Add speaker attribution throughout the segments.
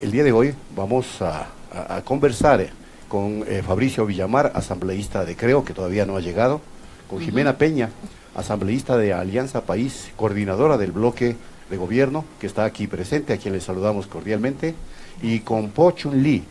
Speaker 1: El día de hoy vamos a conversar con Fabricio Villamar, asambleísta de Creo, que todavía no ha llegado, con Jimena Peña, asambleísta de Alianza País, coordinadora del bloque de gobierno, que está aquí presente, a quien le saludamos cordialmente, y con Po Chun Lee,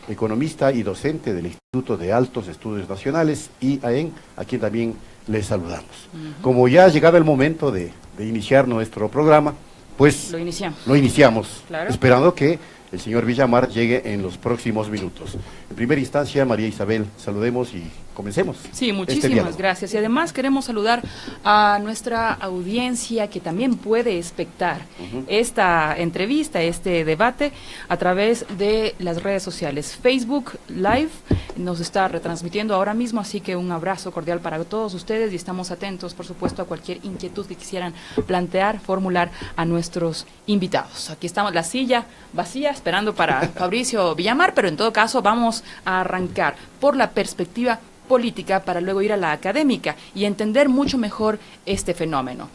Speaker 1: economista y docente del Instituto de Altos Estudios Nacionales, IAEN, a quien también le saludamos. Como ya ha llegado el momento de iniciar nuestro programa, pues lo iniciamos, claro, esperando que el señor Villamar llegue en los próximos minutos. En primera instancia, María Isabel, saludemos y comencemos.
Speaker 2: Sí, muchísimas gracias. Y además queremos saludar a nuestra audiencia que también puede espectar esta entrevista, este debate, a través de las redes sociales. Facebook Live nos está retransmitiendo ahora mismo, así que un abrazo cordial para todos ustedes y estamos atentos, por supuesto, a cualquier inquietud que quisieran plantear, formular a nuestros invitados. Aquí estamos, la silla vacía, esperando para Fabricio Villamar, pero en todo caso vamos a arrancar por la perspectiva política para luego ir a la académica y entender mucho mejor este fenómeno.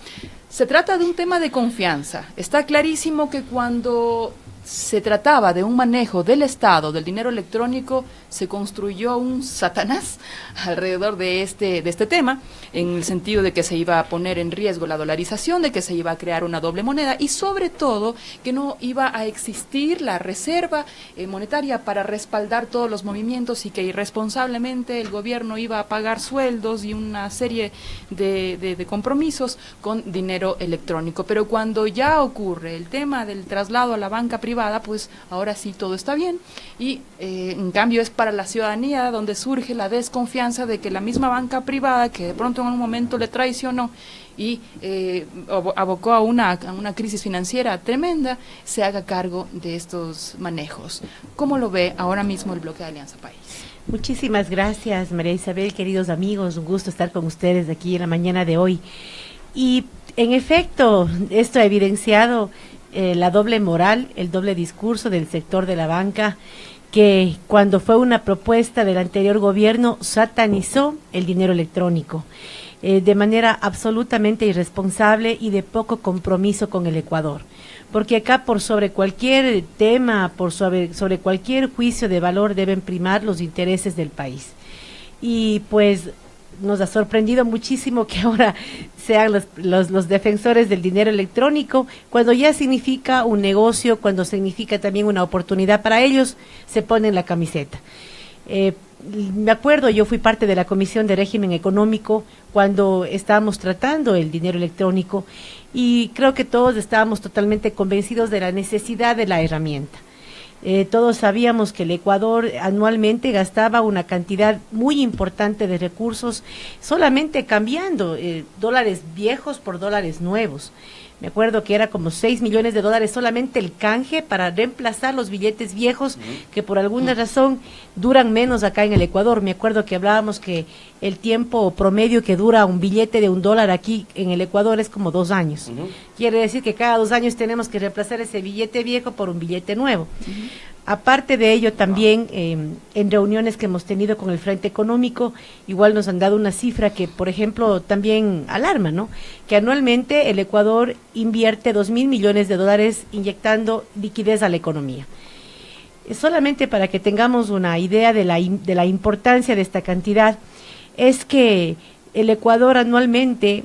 Speaker 2: Se trata de un tema de confianza. Está clarísimo que cuando se trataba de un manejo del Estado, del dinero electrónico, se construyó un Satanás alrededor de este tema, en el sentido de que se iba a poner en riesgo la dolarización, de que se iba a crear una doble moneda y sobre todo que no iba a existir la reserva monetaria para respaldar todos los movimientos y que irresponsablemente el gobierno iba a pagar sueldos y una serie de compromisos con dinero electrónico. Pero cuando ya ocurre el tema del traslado a la banca privada, pues ahora sí todo está bien y en cambio es para la ciudadanía donde surge la desconfianza de que la misma banca privada, que de pronto en un momento le traicionó y abocó a una crisis financiera tremenda, se haga cargo de estos manejos. ¿Cómo lo ve ahora mismo el bloque de Alianza País?
Speaker 3: Muchísimas gracias, María Isabel, queridos amigos, un gusto estar con ustedes aquí en la mañana de hoy. Y en efecto, esto ha evidenciado la doble moral, el doble discurso del sector de la banca, que cuando fue una propuesta del anterior gobierno satanizó el dinero electrónico de manera absolutamente irresponsable y de poco compromiso con el Ecuador. Porque acá por sobre cualquier tema, sobre cualquier juicio de valor deben primar los intereses del país. Y pues nos ha sorprendido muchísimo que ahora sean los defensores del dinero electrónico, cuando ya significa un negocio, cuando significa también una oportunidad para ellos, se ponen la camiseta. Me acuerdo, yo fui parte de la Comisión de Régimen Económico cuando estábamos tratando el dinero electrónico y creo que todos estábamos totalmente convencidos de la necesidad de la herramienta. Todos sabíamos que el Ecuador anualmente gastaba una cantidad muy importante de recursos solamente cambiando dólares viejos por dólares nuevos. Me acuerdo que era como 6 millones de dólares solamente el canje para reemplazar los billetes viejos que por alguna razón duran menos acá en el Ecuador. Me acuerdo que hablábamos que el tiempo promedio que dura un billete de $1 aquí en el Ecuador es como 2 años. Quiere decir que cada 2 años tenemos que reemplazar ese billete viejo por un billete nuevo. Aparte de ello, también en reuniones que hemos tenido con el Frente Económico, igual nos han dado una cifra que, por ejemplo, también alarma, ¿no? Que anualmente el Ecuador invierte 2.000 millones de dólares inyectando liquidez a la economía. Solamente para que tengamos una idea de la importancia de esta cantidad, es que el Ecuador anualmente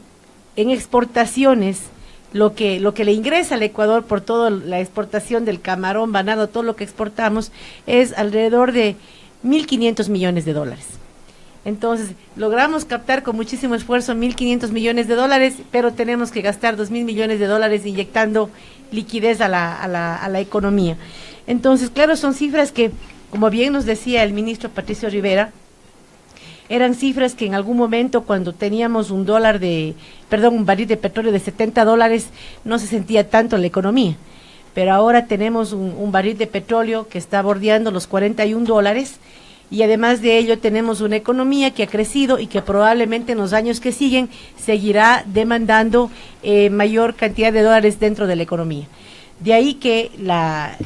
Speaker 3: en exportaciones, lo que le ingresa al Ecuador por toda la exportación del camarón, banano, todo lo que exportamos, es alrededor de 1.500 millones de dólares. Entonces, logramos captar con muchísimo esfuerzo 1.500 millones de dólares, pero tenemos que gastar 2.000 millones de dólares inyectando liquidez a la economía. Entonces, claro, son cifras que, como bien nos decía el ministro Patricio Rivera, eran cifras que en algún momento cuando teníamos un barril de petróleo de $70 no se sentía tanto en la economía, pero ahora tenemos un barril de petróleo que está bordeando los $41 y además de ello tenemos una economía que ha crecido y que probablemente en los años que siguen seguirá demandando mayor cantidad de dólares dentro de la economía. De ahí que la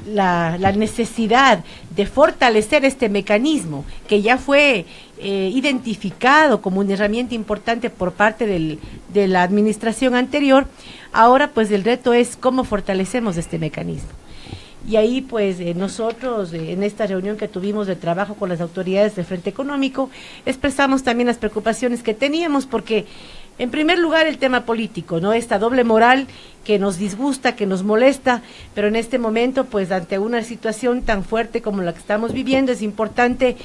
Speaker 3: necesidad de fortalecer este mecanismo que ya fue identificado como una herramienta importante por parte de la administración anterior, ahora pues el reto es cómo fortalecemos este mecanismo. Y ahí pues nosotros en esta reunión que tuvimos de trabajo con las autoridades del Frente Económico expresamos también las preocupaciones que teníamos, porque en primer lugar el tema político, ¿no? Esta doble moral que nos disgusta, que nos molesta, pero en este momento pues ante una situación tan fuerte como la que estamos viviendo es importante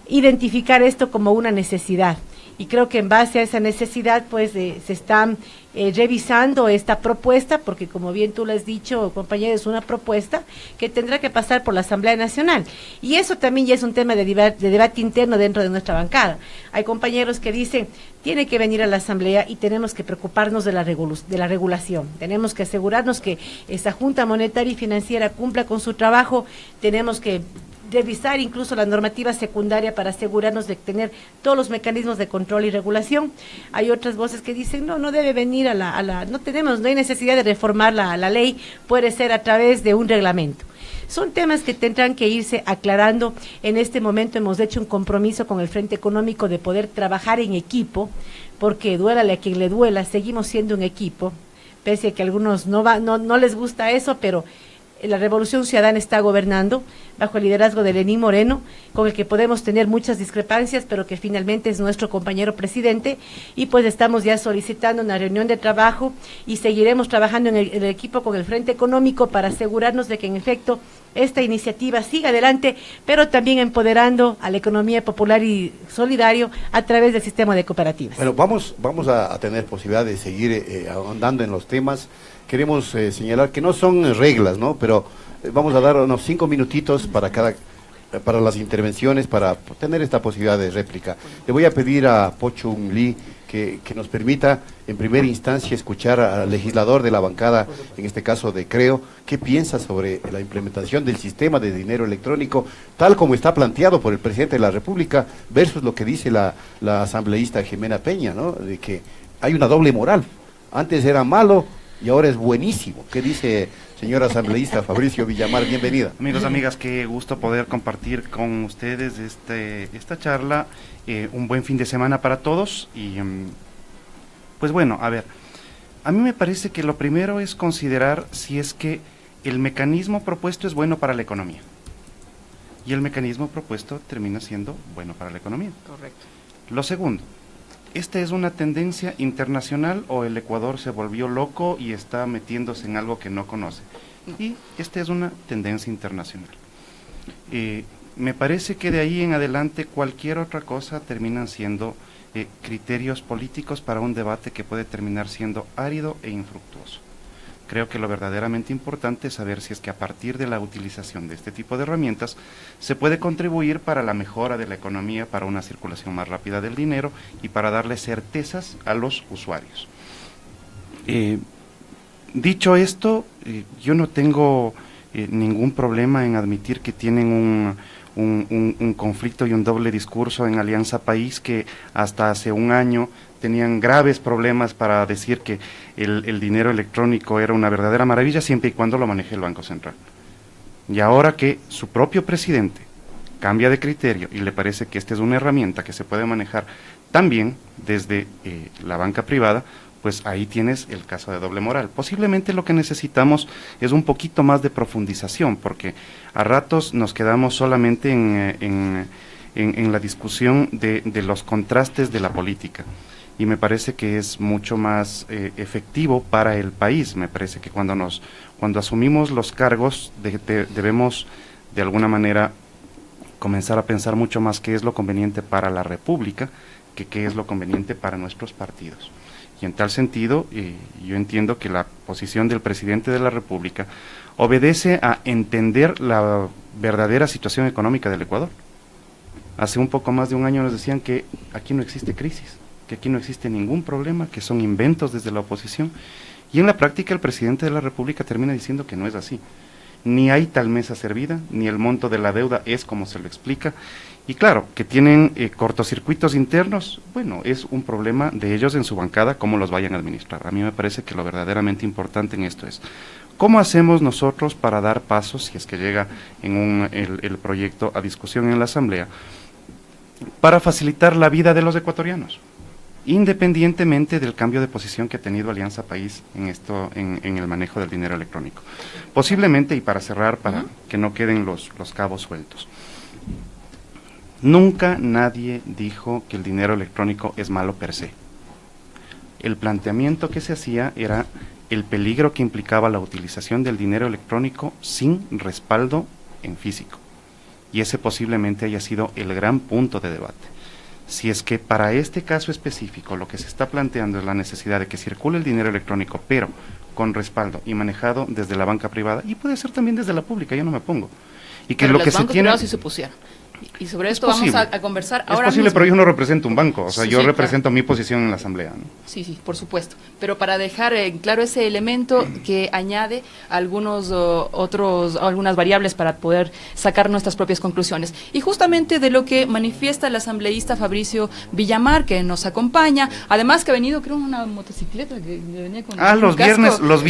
Speaker 3: identificar esto como una necesidad. Y creo que en base a esa necesidad pues se están revisando esta propuesta, porque como bien tú lo has dicho, compañero, es una propuesta que tendrá que pasar por la Asamblea Nacional. Y eso también ya es un tema de debate interno dentro de nuestra bancada. Hay compañeros que dicen, tiene que venir a la Asamblea y tenemos que preocuparnos de la regulación. Tenemos que asegurarnos que esa Junta Monetaria y Financiera cumpla con su trabajo, tenemos que revisar incluso la normativa secundaria para asegurarnos de tener todos los mecanismos de control y regulación. Hay otras voces que dicen, no debe venir no hay necesidad de reformar la ley, puede ser a través de un reglamento. Son temas que tendrán que irse aclarando. En este momento hemos hecho un compromiso con el Frente Económico de poder trabajar en equipo, porque duélale a quien le duela, seguimos siendo un equipo, pese a que a algunos no les gusta eso, pero la Revolución Ciudadana está gobernando bajo el liderazgo de Lenín Moreno, con el que podemos tener muchas discrepancias, pero que finalmente es nuestro compañero presidente, y pues estamos ya solicitando una reunión de trabajo y seguiremos trabajando en el equipo con el Frente Económico para asegurarnos de que en efecto esta iniciativa siga adelante, pero también empoderando a la economía popular y solidario a través del sistema de cooperativas.
Speaker 1: Bueno, vamos a tener posibilidad de seguir ahondando en los temas. Queremos señalar que no son reglas, ¿no? Pero vamos a dar unos 5 minutitos para las intervenciones, para tener esta posibilidad de réplica. Le voy a pedir a Pochung Lee que nos permita en primera instancia escuchar al legislador de la bancada, en este caso de Creo, qué piensa sobre la implementación del sistema de dinero electrónico, tal como está planteado por el presidente de la República, versus lo que dice la asambleísta Jimena Peña, ¿no? De que hay una doble moral. Antes era malo y ahora es buenísimo. ¿Qué dice, señor asambleísta Fabricio Villamar? Bienvenida.
Speaker 4: Amigos, amigas, qué gusto poder compartir con ustedes esta charla. Un buen fin de semana para todos. Y pues bueno, a ver, a mí me parece que lo primero es considerar si es que el mecanismo propuesto es bueno para la economía. Y el mecanismo propuesto termina siendo bueno para la economía.
Speaker 2: Correcto.
Speaker 4: Lo segundo, ¿esta es una tendencia internacional o el Ecuador se volvió loco y está metiéndose en algo que no conoce? Y esta es una tendencia internacional. Me parece que de ahí en adelante cualquier otra cosa terminan siendo criterios políticos para un debate que puede terminar siendo árido e infructuoso. Creo que lo verdaderamente importante es saber si es que a partir de la utilización de este tipo de herramientas se puede contribuir para la mejora de la economía, para una circulación más rápida del dinero y para darle certezas a los usuarios. Dicho esto, yo no tengo ningún problema en admitir que tienen un conflicto y un doble discurso en Alianza País, que hasta hace un año tenían graves problemas para decir que el dinero electrónico era una verdadera maravilla siempre y cuando lo maneje el Banco Central. Y ahora que su propio presidente cambia de criterio y le parece que esta es una herramienta que se puede manejar también desde la banca privada, pues ahí tienes el caso de doble moral. Posiblemente lo que necesitamos es un poquito más de profundización, porque a ratos nos quedamos solamente en la discusión de los contrastes de la política. Y me parece que es mucho más efectivo para el país. Me parece que cuando asumimos los cargos debemos de alguna manera comenzar a pensar mucho más qué es lo conveniente para la República que qué es lo conveniente para nuestros partidos. Y en tal sentido, yo entiendo que la posición del presidente de la República obedece a entender la verdadera situación económica del Ecuador. Hace un poco más de un año nos decían que aquí no existe crisis, que aquí no existe ningún problema, que son inventos desde la oposición, y en la práctica el presidente de la República termina diciendo que no es así. Ni hay tal mesa servida, ni el monto de la deuda es como se lo explica, y claro, que tienen cortocircuitos internos, bueno, es un problema de ellos en su bancada, cómo los vayan a administrar. A mí me parece que lo verdaderamente importante en esto es, ¿cómo hacemos nosotros para dar pasos, si es que llega el proyecto a discusión en la Asamblea, para facilitar la vida de los ecuatorianos? independientemente del cambio de posición que ha tenido Alianza País en el manejo del dinero electrónico. Posiblemente, y para cerrar, para que no queden los cabos sueltos, nunca nadie dijo que el dinero electrónico es malo per se. El planteamiento que se hacía era el peligro que implicaba la utilización del dinero electrónico sin respaldo en físico. Y ese posiblemente haya sido el gran punto de debate. Si es que para este caso específico lo que se está planteando es la necesidad de que circule el dinero electrónico, pero con respaldo y manejado desde la banca privada, y puede ser también desde la pública, yo no me opongo. Y que
Speaker 2: pero
Speaker 4: lo que se tiene...
Speaker 2: sí se pusieron. Y sobre esto vamos a conversar ahora
Speaker 4: Es posible,
Speaker 2: mismo.
Speaker 4: pero yo no represento un banco, o sea,
Speaker 2: Sí,
Speaker 4: yo
Speaker 2: sí,
Speaker 4: represento
Speaker 2: claro.
Speaker 4: mi posición en la asamblea, ¿no?
Speaker 2: Sí, por supuesto. Pero para dejar claro ese elemento que añade algunas variables para poder sacar nuestras propias conclusiones. Y justamente de lo que manifiesta el asambleísta Fabricio Villamar, que nos acompaña, además que ha venido, creo, una motocicleta que venía con
Speaker 4: Los
Speaker 2: un casco.
Speaker 4: los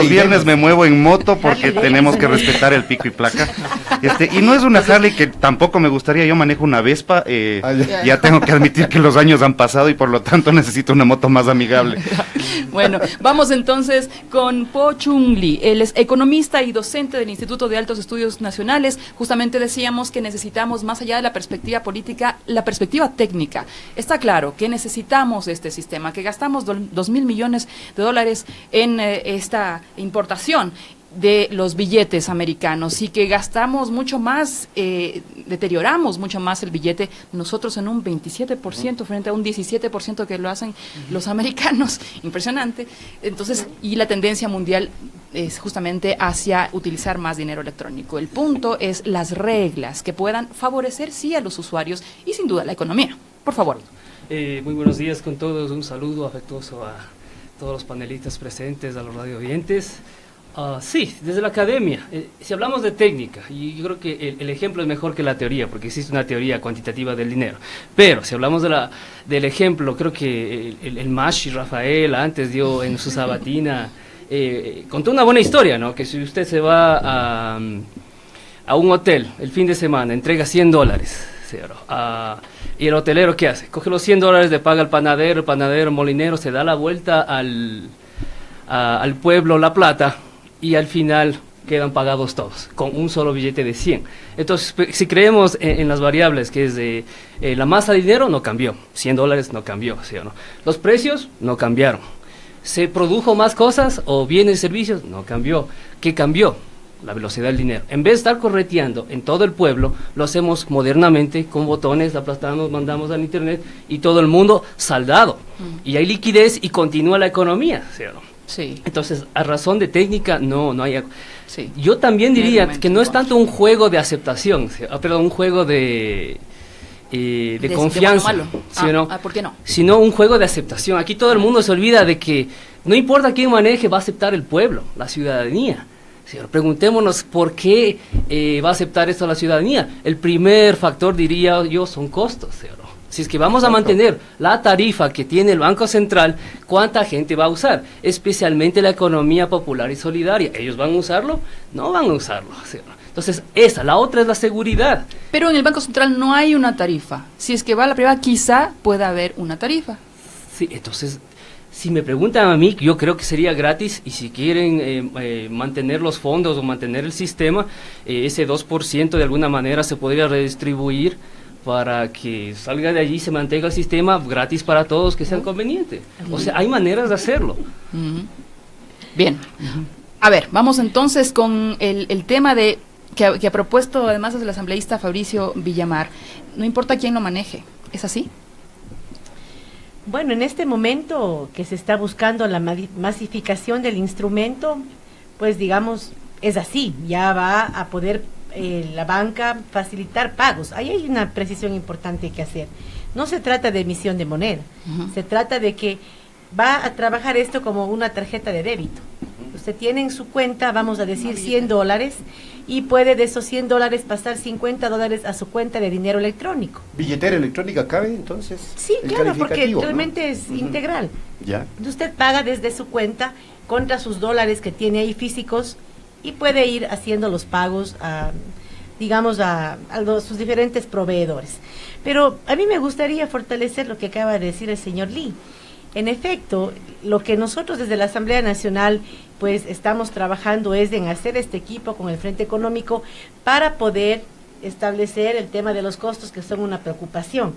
Speaker 4: viernes me muevo en moto porque tenemos que respetar el pico y placa. Y no es una Harley que tampoco me gustaría, yo manejo una Vespa, ya tengo que admitir que los años han pasado y por lo tanto necesito una moto más amigable.
Speaker 2: Bueno, vamos entonces con Po Chung Lee. Él es economista y docente del Instituto de Altos Estudios Nacionales. Justamente decíamos que necesitamos, más allá de la perspectiva política, la perspectiva técnica. Está claro que necesitamos este sistema, que gastamos 2.000 millones de dólares en esta importación de los billetes americanos y que gastamos mucho más, deterioramos mucho más el billete nosotros en un 27% frente a un 17% que lo hacen los americanos. Impresionante. Entonces, y la tendencia mundial es justamente hacia utilizar más dinero electrónico. El punto es las reglas que puedan favorecer sí a los usuarios y sin duda la economía. Por favor.
Speaker 5: Muy buenos días con todos, un saludo afectuoso a todos los panelistas presentes, a los radio oyentes. Sí, desde la academia, si hablamos de técnica, y yo creo que el ejemplo es mejor que la teoría, porque existe una teoría cuantitativa del dinero, pero si hablamos del ejemplo, creo que el Mashi Rafael antes dio en su sabatina, contó una buena historia, ¿no? Que si usted se va a un hotel el fin de semana, entrega $100, y el hotelero, ¿qué hace? Coge los $100, le paga al panadero, el panadero, molinero, se da la vuelta al pueblo La Plata, y al final quedan pagados todos, con un solo billete de 100. Entonces, si creemos en las variables, que es de la masa de dinero, no cambió, $100 no cambió, ¿sí o no? Los precios no cambiaron. ¿Se produjo más cosas o bienes y servicios? No cambió. ¿Qué cambió? La velocidad del dinero. En vez de estar correteando en todo el pueblo, lo hacemos modernamente, con botones, aplastamos, mandamos al internet, y todo el mundo saldado. Y hay liquidez y continúa la economía, ¿sí o no?
Speaker 2: Sí.
Speaker 5: Entonces, a razón de técnica, no hay...
Speaker 2: Sí.
Speaker 5: Yo también diría que no es tanto un juego de aceptación, perdón, un juego de confianza,
Speaker 2: bueno, malo.
Speaker 5: ¿sí o no?
Speaker 2: ¿Por qué no?
Speaker 5: Sino un juego de aceptación. Aquí todo el mundo se olvida de que no importa quién maneje, va a aceptar el pueblo, la ciudadanía. ¿Sí? Preguntémonos por qué va a aceptar esto la ciudadanía. El primer factor, diría yo, son costos, ¿sí o no? Si es que vamos a mantener la tarifa que tiene el Banco Central, ¿cuánta gente va a usar? Especialmente la economía popular y solidaria. ¿Ellos van a usarlo? No van a usarlo. ¿Sí? Entonces, la otra es la seguridad.
Speaker 2: Pero en el Banco Central no hay una tarifa. Si es que va a la privada, quizá pueda haber una tarifa.
Speaker 5: Sí, entonces, si me preguntan a mí, yo creo que sería gratis, y si quieren mantener los fondos o mantener el sistema, ese 2% de alguna manera se podría redistribuir para que salga de allí, se mantenga el sistema gratis para todos, que sean conveniente. O sea, hay maneras de hacerlo.
Speaker 2: Bien. A ver, vamos entonces con el tema de que ha propuesto además desde el asambleísta Fabricio Villamar. No importa quién lo maneje, ¿es así?
Speaker 3: Bueno, en este momento que se está buscando la masificación del instrumento, pues digamos, es así, ya va a poder la banca facilitar pagos. Ahí hay una precisión importante que hacer. No se trata de emisión de moneda, se trata de que va a trabajar esto como una tarjeta de débito. Usted tiene en su cuenta, vamos a decir, $100, y puede de esos $100 pasar $50 a su cuenta de dinero electrónico.
Speaker 1: ¿Billetera electrónica cabe entonces?
Speaker 3: Sí, claro, porque realmente es integral.
Speaker 1: Ya.
Speaker 3: Usted paga desde su cuenta contra sus dólares que tiene ahí físicos, y puede ir haciendo los pagos digamos, sus diferentes proveedores. Pero a mí me gustaría fortalecer lo que acaba de decir el señor Lee. En efecto, lo que nosotros desde la Asamblea Nacional pues estamos trabajando es en hacer este equipo con el Frente Económico para poder establecer el tema de los costos, que son una preocupación.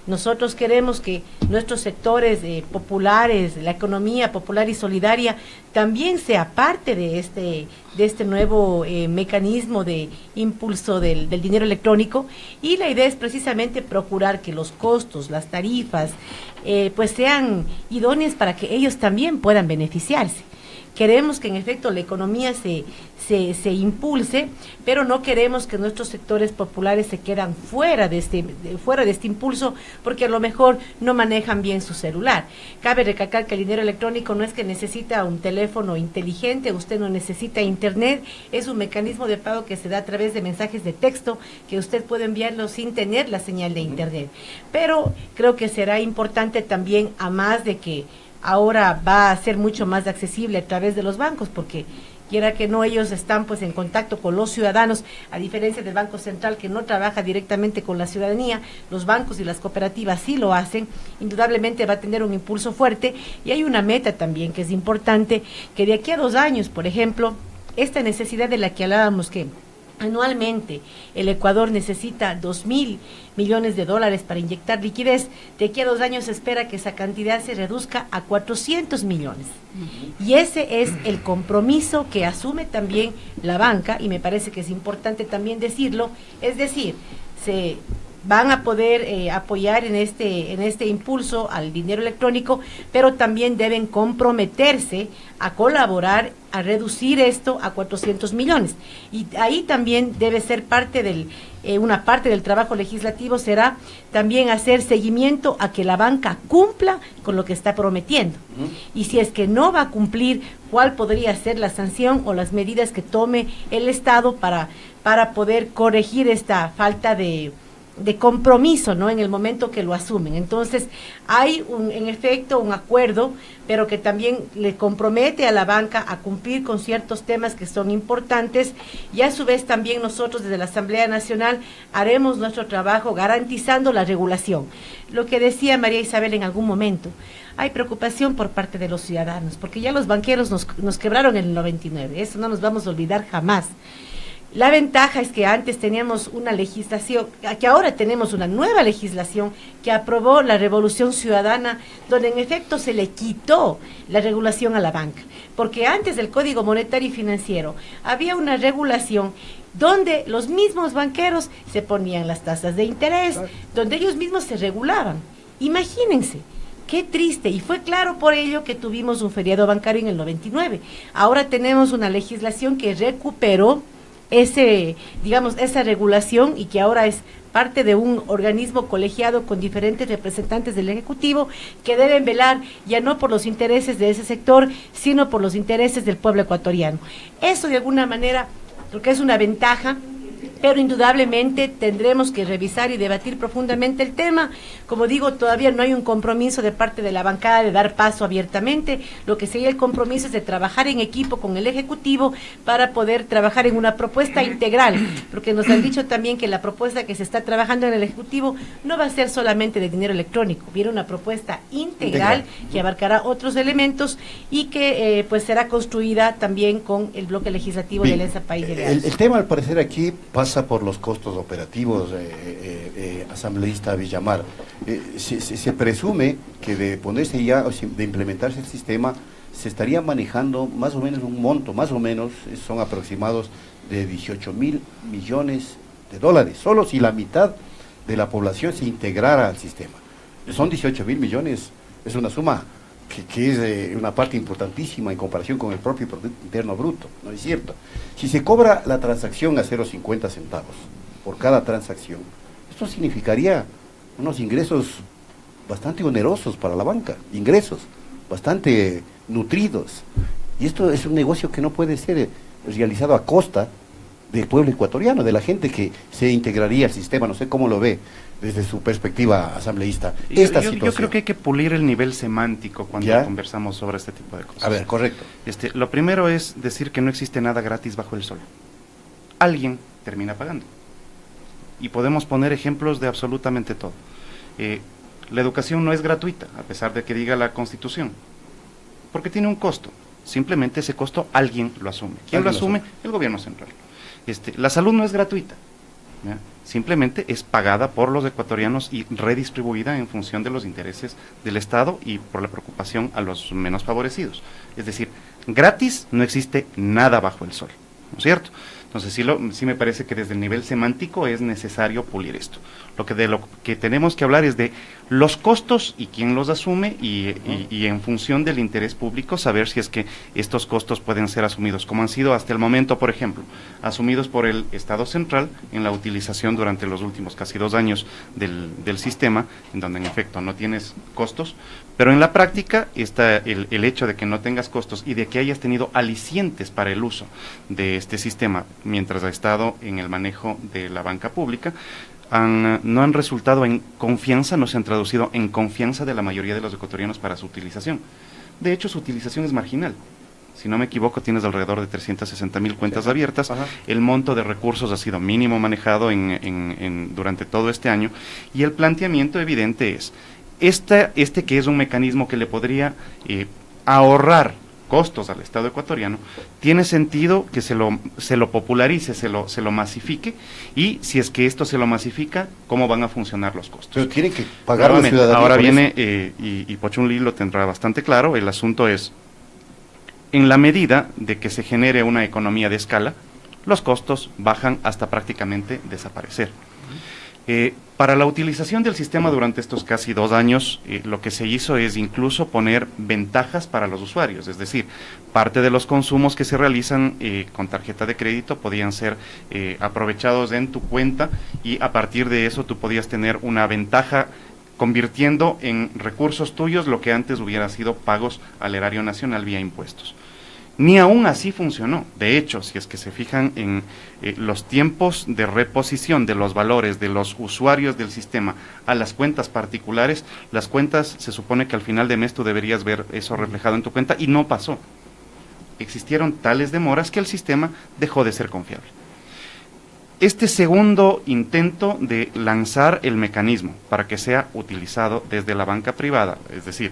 Speaker 3: Nosotros queremos que nuestros sectores populares, la economía popular y solidaria, también sea parte de este nuevo mecanismo de impulso del dinero electrónico, y la idea es precisamente procurar que los costos, las tarifas, pues sean idóneas para que ellos también puedan beneficiarse. Queremos que en efecto la economía se impulse, pero no queremos que nuestros sectores populares se quedan fuera de este impulso, porque a lo mejor no manejan bien su celular. Cabe recalcar que el dinero electrónico no es que necesita un teléfono inteligente, usted no necesita internet, es un mecanismo de pago que se da a través de mensajes de texto que usted puede enviarlo sin tener la señal de internet. Pero creo que será importante también, a más de que ahora va a ser mucho más accesible a través de los bancos, porque quiera que no, ellos están pues en contacto con los ciudadanos, a diferencia del Banco Central, que no trabaja directamente con la ciudadanía. Los bancos y las cooperativas sí lo hacen, indudablemente va a tener un impulso fuerte, y hay una meta también que es importante, que de aquí a 2 años, por ejemplo, esta necesidad de la que hablábamos, que anualmente el Ecuador necesita 2.000 millones de dólares para inyectar liquidez, de aquí a 2 años se espera que esa cantidad se reduzca a 400 millones. Y ese es el compromiso que asume también la banca, y me parece que es importante también decirlo, es decir, se van a poder apoyar en este impulso al dinero electrónico, pero también deben comprometerse a colaborar, a reducir esto a 400 millones. Y ahí también debe ser una parte del trabajo legislativo será también hacer seguimiento a que la banca cumpla con lo que está prometiendo. Y si es que no va a cumplir, ¿cuál podría ser la sanción o las medidas que tome el Estado para poder corregir esta falta de compromiso, ¿no?, en el momento que lo asumen? Entonces, hay en efecto un acuerdo, pero que también le compromete a la banca a cumplir con ciertos temas que son importantes, y a su vez también nosotros desde la Asamblea Nacional haremos nuestro trabajo garantizando la regulación. Lo que decía María Isabel en algún momento, hay preocupación por parte de los ciudadanos, porque ya los banqueros nos quebraron en el 99, eso no nos vamos a olvidar jamás. La ventaja es que antes teníamos una legislación, que ahora tenemos una nueva legislación que aprobó la Revolución Ciudadana, donde en efecto se le quitó la regulación a la banca, porque antes del Código Monetario y Financiero había una regulación donde los mismos banqueros se ponían las tasas de interés, donde ellos mismos se regulaban. Imagínense. Qué triste, y fue claro por ello que tuvimos un feriado bancario en el 99. Ahora tenemos una legislación que recuperó esa regulación, y que ahora es parte de un organismo colegiado con diferentes representantes del Ejecutivo que deben velar ya no por los intereses de ese sector, sino por los intereses del pueblo ecuatoriano. Eso de alguna manera creo que es una ventaja, pero indudablemente tendremos que revisar y debatir profundamente el tema. Como digo, todavía no hay un compromiso de parte de la bancada de dar paso abiertamente. Lo que sería el compromiso es de trabajar en equipo con el Ejecutivo para poder trabajar en una propuesta integral, porque nos han dicho también que la propuesta que se está trabajando en el Ejecutivo no va a ser solamente de dinero electrónico, viene una propuesta integral que abarcará otros elementos, y que pues será construida también con el bloque legislativo de Alianza País de Leales.
Speaker 1: El tema, al parecer, aquí pasa por los costos operativos, asambleísta Villamar. Se presume que de ponerse ya, de implementarse el sistema, se estaría manejando más o menos un monto, más o menos, son aproximados de 18.000 millones de dólares, solo si la mitad de la población se integrara al sistema. Son 18.000 millones, es una suma que es una parte importantísima en comparación con el propio Producto Interno Bruto, ¿no es cierto? Si se cobra la transacción a 0,50 centavos por cada transacción, esto significaría unos ingresos bastante onerosos para la banca, ingresos bastante nutridos, y esto es un negocio que no puede ser realizado a costa del pueblo ecuatoriano, de la gente que se integraría al sistema. No sé cómo lo ve desde su perspectiva asambleísta
Speaker 4: yo creo que hay que pulir el nivel semántico cuando conversamos sobre este tipo de cosas.
Speaker 1: A ver, correcto.
Speaker 4: Lo primero es decir que no existe nada gratis bajo el sol. Alguien termina pagando. y podemos poner ejemplos de absolutamente todo. La educación no es gratuita, a pesar de que diga la Constitución, porque tiene un costo. Simplemente ese costo alguien lo asume. ¿Quién lo asume? El gobierno central. La salud no es gratuita, ¿ya? Simplemente es pagada por los ecuatorianos y redistribuida en función de los intereses del Estado y por la preocupación a los menos favorecidos. Es decir, gratis no existe nada bajo el sol, ¿no es cierto? Entonces sí me parece que desde el nivel semántico es necesario pulir esto. De lo que tenemos que hablar es de los costos y quién los asume y en función del interés público saber si es que estos costos pueden ser asumidos, como han sido hasta el momento, por ejemplo, asumidos por el Estado central en la utilización durante los últimos casi 2 años del sistema, en donde en efecto no tienes costos, pero en la práctica está el hecho de que no tengas costos y de que hayas tenido alicientes para el uso de este sistema mientras ha estado en el manejo de la banca pública, no han resultado en confianza, no se han traducido en confianza de la mayoría de los ecuatorianos para su utilización. De hecho, su utilización es marginal. Si no me equivoco, tienes alrededor de 360,000 cuentas abiertas. Ajá. El monto de recursos ha sido mínimo manejado durante todo este año, y el planteamiento evidente es, este que es un mecanismo que le podría ahorrar costos al Estado ecuatoriano, tiene sentido que se lo popularice, se lo masifique, y si es que esto se lo masifica, ¿cómo van a funcionar los costos?
Speaker 1: Pero tienen que pagar la ciudadanía.
Speaker 4: Ahora viene, y Pochunli lo tendrá bastante claro, el asunto es, en la medida de que se genere una economía de escala, los costos bajan hasta prácticamente desaparecer. Para la utilización del sistema durante estos casi 2 años, lo que se hizo es incluso poner ventajas para los usuarios, es decir, parte de los consumos que se realizan con tarjeta de crédito podían ser aprovechados en tu cuenta, y a partir de eso tú podías tener una ventaja convirtiendo en recursos tuyos lo que antes hubiera sido pagos al erario nacional vía impuestos. Ni aún así funcionó. De hecho, si es que se fijan en los tiempos de reposición de los valores de los usuarios del sistema a las cuentas particulares, las cuentas se supone que al final de mes tú deberías ver eso reflejado en tu cuenta, y no pasó. Existieron tales demoras que el sistema dejó de ser confiable. Este segundo intento de lanzar el mecanismo para que sea utilizado desde la banca privada, es decir,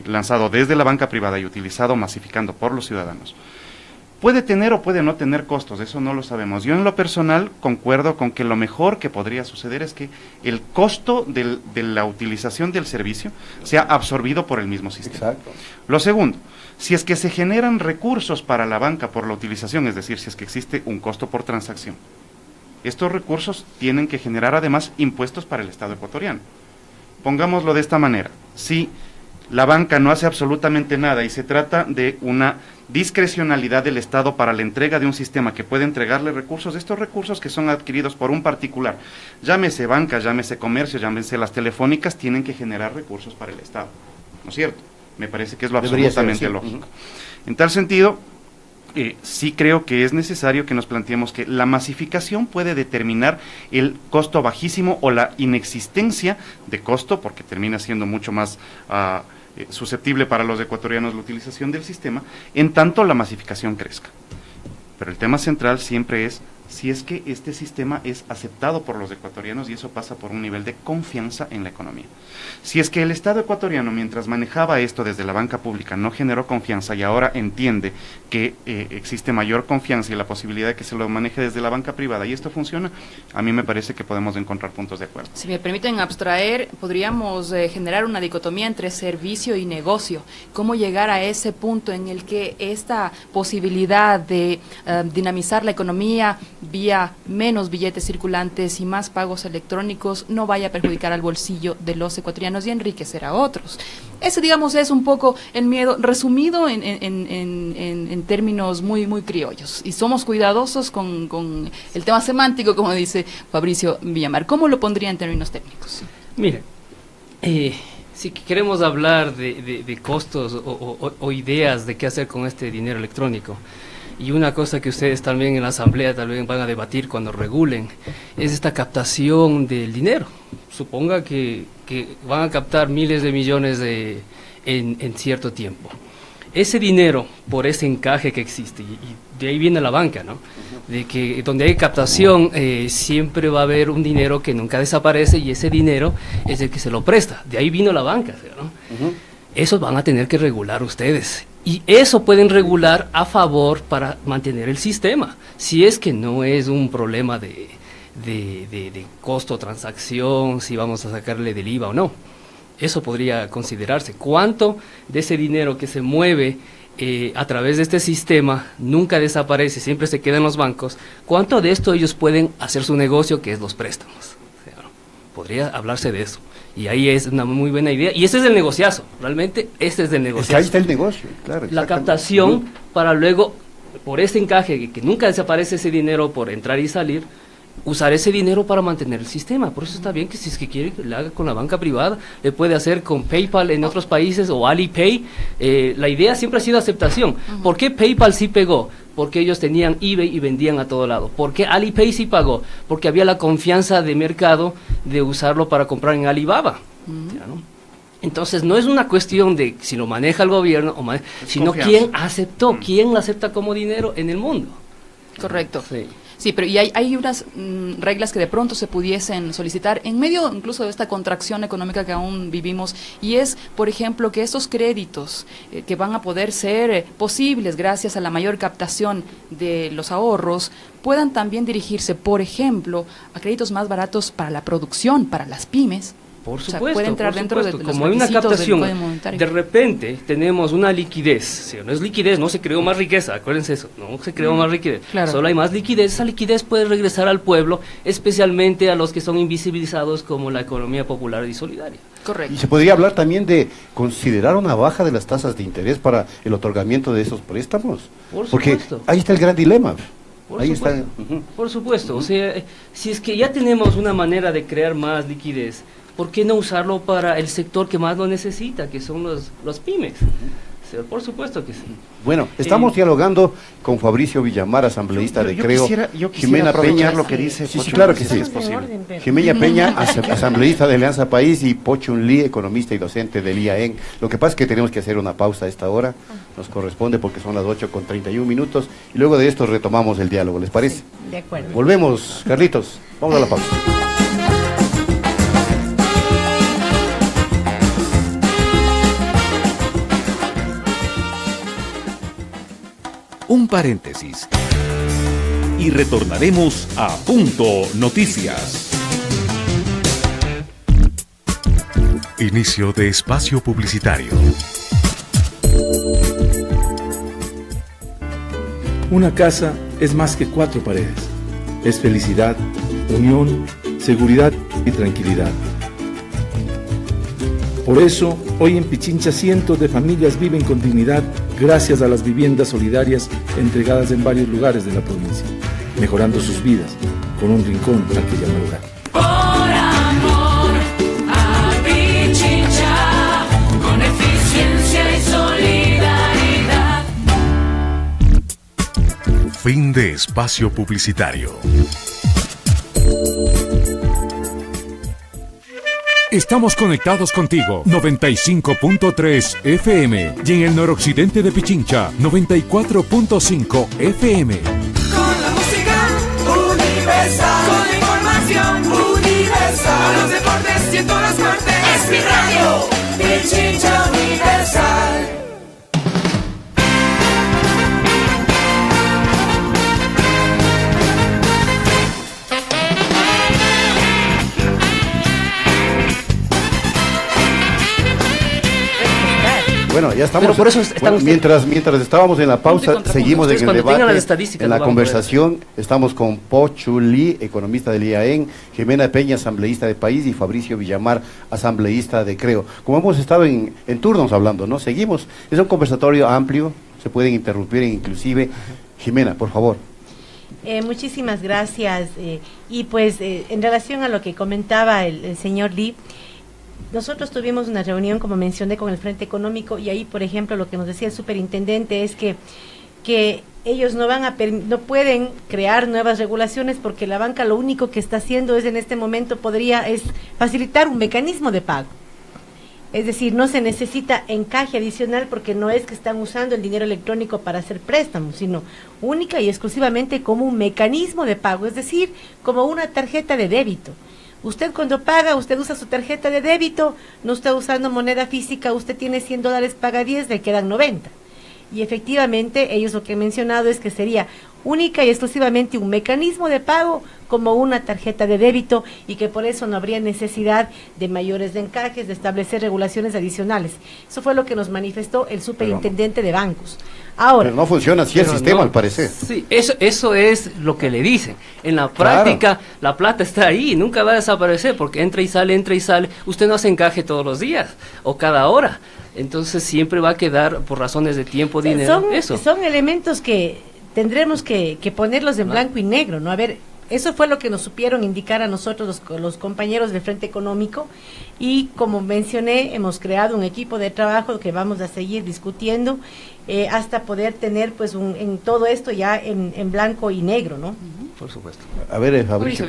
Speaker 4: lanzado desde la banca privada y utilizado masificando por los ciudadanos, puede tener o puede no tener costos, eso no lo sabemos. Yo en lo personal concuerdo con que lo mejor que podría suceder es que el costo de la utilización del servicio sea absorbido por el mismo sistema.
Speaker 1: Exacto.
Speaker 4: Lo segundo, si es que se generan recursos para la banca por la utilización, es decir, si es que existe un costo por transacción, estos recursos tienen que generar además impuestos para el Estado ecuatoriano. Pongámoslo de esta manera: si la banca no hace absolutamente nada y se trata de una discrecionalidad del Estado para la entrega de un sistema que puede entregarle recursos, estos recursos que son adquiridos por un particular, llámese banca, llámese comercio, llámese las telefónicas, tienen que generar recursos para el Estado, ¿no es cierto? Me parece que es lo absolutamente lógico. En tal sentido, sí creo que es necesario que nos planteemos que la masificación puede determinar el costo bajísimo o la inexistencia de costo, porque termina siendo mucho más susceptible para los ecuatorianos la utilización del sistema, en tanto la masificación crezca. Pero el tema central siempre es si es que este sistema es aceptado por los ecuatorianos, y eso pasa por un nivel de confianza en la economía. Si es que el Estado ecuatoriano, mientras manejaba esto desde la banca pública, no generó confianza, y ahora entiende que existe mayor confianza y la posibilidad de que se lo maneje desde la banca privada, y esto funciona, a mí me parece que podemos encontrar puntos de acuerdo.
Speaker 2: Si me permiten abstraer, podríamos generar una dicotomía entre servicio y negocio. ¿Cómo llegar a ese punto en el que esta posibilidad de dinamizar la economía vía menos billetes circulantes y más pagos electrónicos no vaya a perjudicar al bolsillo de los ecuatorianos y enriquecer a otros? Ese, digamos, es un poco el miedo resumido en términos muy, muy criollos. Y somos cuidadosos con el tema semántico, como dice Fabricio Villamar. ¿Cómo lo pondría en términos técnicos?
Speaker 5: Mire, si queremos hablar de costos o ideas de qué hacer con este dinero electrónico, y una cosa que ustedes también en la asamblea también van a debatir cuando regulen, es esta captación del dinero. Suponga que van a captar miles de millones en cierto tiempo. Ese dinero, por ese encaje que existe, y de ahí viene la banca, ¿no? De que donde hay captación siempre va a haber un dinero que nunca desaparece y ese dinero es el que se lo presta. De ahí vino la banca, ¿no? Eso van a tener que regular ustedes. Y eso pueden regular a favor para mantener el sistema. Si es que no es un problema de costo, transacción, si vamos a sacarle del IVA o no. Eso podría considerarse. ¿Cuánto de ese dinero que se mueve a través de este sistema nunca desaparece, siempre se queda en los bancos? ¿Cuánto de esto ellos pueden hacer su negocio, que es los préstamos? O sea, ¿no? Podría hablarse de eso. Y ahí es una muy buena idea. Y ese es el negociazo. Realmente, este es el negociazo. Es que
Speaker 1: ahí está el negocio, claro.
Speaker 5: La captación para luego, por ese encaje, que nunca desaparece ese dinero por entrar y salir, usar ese dinero para mantener el sistema. Por eso está bien que si es que quiere que le haga con la banca privada, le puede hacer con PayPal en otros países o Alipay. La idea siempre ha sido aceptación. ¿Por qué PayPal sí pegó? Porque ellos tenían eBay y vendían a todo lado. ¿Por qué Alipay sí pagó? Porque había la confianza de mercado de usarlo para comprar en Alibaba. ¿Ya, no? Entonces no es una cuestión de si lo maneja el gobierno, sino quién aceptó, quién lo acepta como dinero en el mundo.
Speaker 2: Correcto.
Speaker 5: Sí.
Speaker 2: Sí, pero y hay unas reglas que de pronto se pudiesen solicitar en medio incluso de esta contracción económica que aún vivimos, y es, por ejemplo, que estos créditos que van a poder ser posibles gracias a la mayor captación de los ahorros puedan también dirigirse, por ejemplo, a créditos más baratos para la producción, para las pymes.
Speaker 5: Por supuesto,
Speaker 2: o sea, puede entrar dentro de los
Speaker 5: como hay una captación,
Speaker 2: del
Speaker 5: de repente tenemos una liquidez, ¿sí? No es liquidez, no se creó más riqueza, acuérdense eso, no se creó más liquidez,
Speaker 2: claro.
Speaker 5: Solo hay más liquidez, esa liquidez puede regresar al pueblo, especialmente a los que son invisibilizados como la economía popular y solidaria.
Speaker 2: Correcto.
Speaker 1: Y se podría hablar también de considerar una baja de las tasas de interés para el otorgamiento de esos préstamos.
Speaker 5: Por supuesto.
Speaker 1: Porque ahí está el gran dilema.
Speaker 5: Por supuesto, o sea, si es que ya tenemos una manera de crear más liquidez, ¿por qué no usarlo para el sector que más lo necesita, que son los pymes? O sea, por supuesto que sí.
Speaker 1: Bueno, estamos dialogando con Fabricio Villamar, asambleísta de Creo,
Speaker 4: yo quisiera
Speaker 1: Jimena Peña,
Speaker 4: lo que dice.
Speaker 1: Sí, claro que sí. Jimena Peña, asambleísta de Alianza País, y Pochun Lee, economista y docente del IAEN. Lo que pasa es que tenemos que hacer una pausa a esta hora, nos corresponde porque son las 8:31, y luego de esto retomamos el diálogo, ¿les parece?
Speaker 3: Sí, de acuerdo.
Speaker 1: Volvemos, Carlitos, vamos a la pausa.
Speaker 6: Un paréntesis. Y retornaremos a Punto Noticias. Inicio de espacio publicitario.
Speaker 7: Una casa es más que 4 paredes. Es felicidad, unión, seguridad y tranquilidad. Por eso, hoy en Pichincha cientos de familias viven con dignidad gracias a las viviendas solidarias entregadas en varios lugares de la provincia, mejorando sus vidas con un rincón al que llaman hogar.
Speaker 8: Por amor a Pichincha, con eficiencia y solidaridad.
Speaker 6: Fin de espacio publicitario. Estamos conectados contigo, 95.3 FM, y en el noroccidente de Pichincha, 94.5 FM.
Speaker 8: Con la música universal, con la información universal, con los deportes y en todas partes. Es mi radio, Pichincha Universal.
Speaker 1: Bueno, ya estamos.
Speaker 5: Pero por eso estamos
Speaker 1: mientras estábamos en la pausa, seguimos en el debate, en la
Speaker 5: conversación.
Speaker 1: Estamos con Pochu Lee, economista del IAEN, Jimena Peña, asambleísta de País, y Fabricio Villamar, asambleísta de Creo. Como hemos estado en turnos hablando, ¿no? Seguimos. Es un conversatorio amplio, se pueden interrumpir inclusive. Jimena, por favor.
Speaker 3: Muchísimas gracias. Y pues en relación a lo que comentaba el señor Lee, nosotros tuvimos una reunión, como mencioné, con el Frente Económico, y ahí, por ejemplo, lo que nos decía el superintendente es que ellos no pueden crear nuevas regulaciones porque la banca lo único que está haciendo es, en este momento, es facilitar un mecanismo de pago. Es decir, no se necesita encaje adicional porque no es que están usando el dinero electrónico para hacer préstamos, sino única y exclusivamente como un mecanismo de pago, es decir, como una tarjeta de débito. Usted cuando paga, usted usa su tarjeta de débito, no está usando moneda física, usted tiene $100, paga 10, le quedan 90. Y efectivamente, ellos lo que han mencionado es que sería única y exclusivamente un mecanismo de pago como una tarjeta de débito y que por eso no habría necesidad de mayores encajes, de establecer regulaciones adicionales. Eso fue lo que nos manifestó el superintendente de bancos. Ahora,
Speaker 1: pero no funciona así el sistema,
Speaker 5: no,
Speaker 1: al parecer.
Speaker 5: Sí, eso es lo que le dicen. En la práctica, la plata está ahí, nunca va a desaparecer porque entra y sale. Usted no hace encaje todos los días o cada hora. Entonces siempre va a quedar por razones de tiempo, dinero.
Speaker 3: Son elementos que tendremos que ponerlos en blanco y negro, ¿no? A ver, eso fue lo que nos supieron indicar a nosotros los compañeros del Frente Económico y como mencioné, hemos creado un equipo de trabajo que vamos a seguir discutiendo hasta poder tener pues en todo esto ya en blanco y negro, ¿no?
Speaker 5: Por supuesto.
Speaker 1: A ver, Fabricio.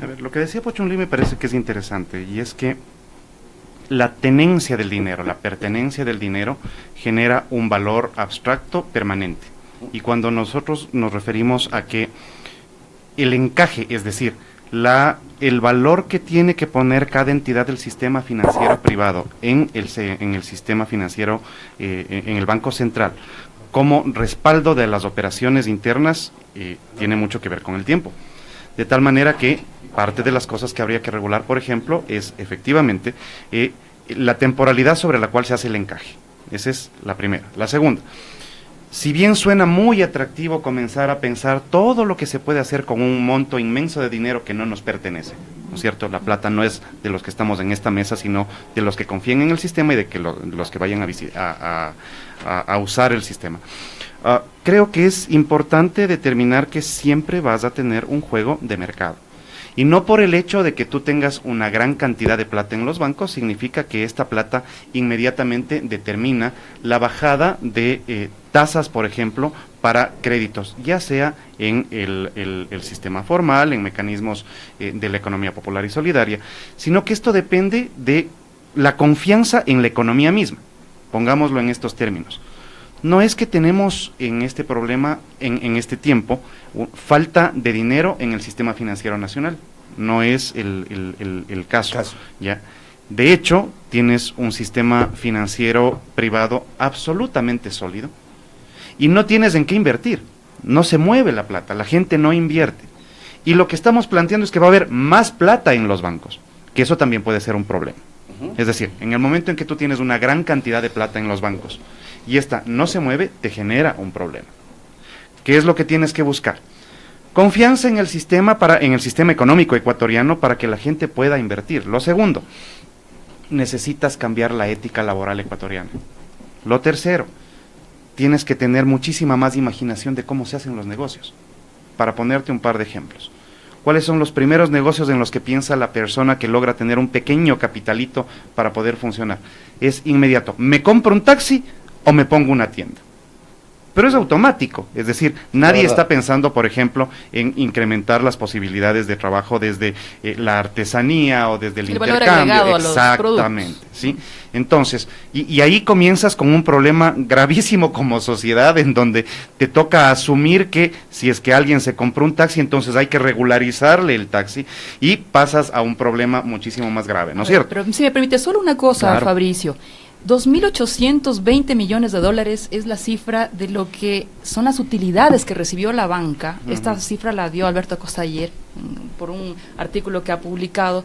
Speaker 4: A ver, lo que decía Pochunli me parece que es interesante y es que la tenencia del dinero, la pertenencia del dinero genera un valor abstracto permanente. Y cuando nosotros nos referimos a que el encaje, es decir, el valor que tiene que poner cada entidad del sistema financiero privado en el sistema financiero, en el Banco Central, como respaldo de las operaciones internas, tiene mucho que ver con el tiempo. De tal manera que parte de las cosas que habría que regular, por ejemplo, es efectivamente la temporalidad sobre la cual se hace el encaje. Esa es la primera. La segunda, si bien suena muy atractivo comenzar a pensar todo lo que se puede hacer con un monto inmenso de dinero que no nos pertenece, ¿no es cierto? La plata no es de los que estamos en esta mesa, sino de los que confíen en el sistema y de que los que vayan a usar el sistema. Creo que es importante determinar que siempre vas a tener un juego de mercado. Y no por el hecho de que tú tengas una gran cantidad de plata en los bancos, significa que esta plata inmediatamente determina la bajada de tasas, por ejemplo, para créditos, ya sea en el sistema formal, en mecanismos de la economía popular y solidaria, sino que esto depende de la confianza en la economía misma. Pongámoslo en estos términos. No es que tenemos en este problema, en este tiempo, falta de dinero en el sistema financiero nacional. No es el caso. ¿Ya? De hecho, tienes un sistema financiero privado absolutamente sólido y no tienes en qué invertir. No se mueve la plata, la gente no invierte. Y lo que estamos planteando es que va a haber más plata en los bancos, que eso también puede ser un problema. Es decir, en el momento en que tú tienes una gran cantidad de plata en los bancos y esta no se mueve, te genera un problema. ¿Qué es lo que tienes que buscar? Confianza en el sistema económico ecuatoriano para que la gente pueda invertir. Lo segundo, necesitas cambiar la ética laboral ecuatoriana. Lo tercero, tienes que tener muchísima más imaginación de cómo se hacen los negocios. Para ponerte un par de ejemplos. ¿Cuáles son los primeros negocios en los que piensa la persona que logra tener un pequeño capitalito para poder funcionar? Es inmediato, ¿me compro un taxi o me pongo una tienda? Pero es automático, es decir, nadie está pensando, por ejemplo, en incrementar las posibilidades de trabajo desde la artesanía o desde el intercambio. Exactamente, ¿sí? Entonces, y ahí comienzas con un problema gravísimo como sociedad, en donde te toca asumir que si es que alguien se compró un taxi, entonces hay que regularizarle el taxi, y pasas a un problema muchísimo más grave, ¿no es cierto?
Speaker 2: Pero si me permite, solo una cosa, claro. Fabricio. 2.820 millones de dólares es la cifra de lo que son las utilidades que recibió la banca. Esta cifra la dio Alberto Acosta ayer por un artículo que ha publicado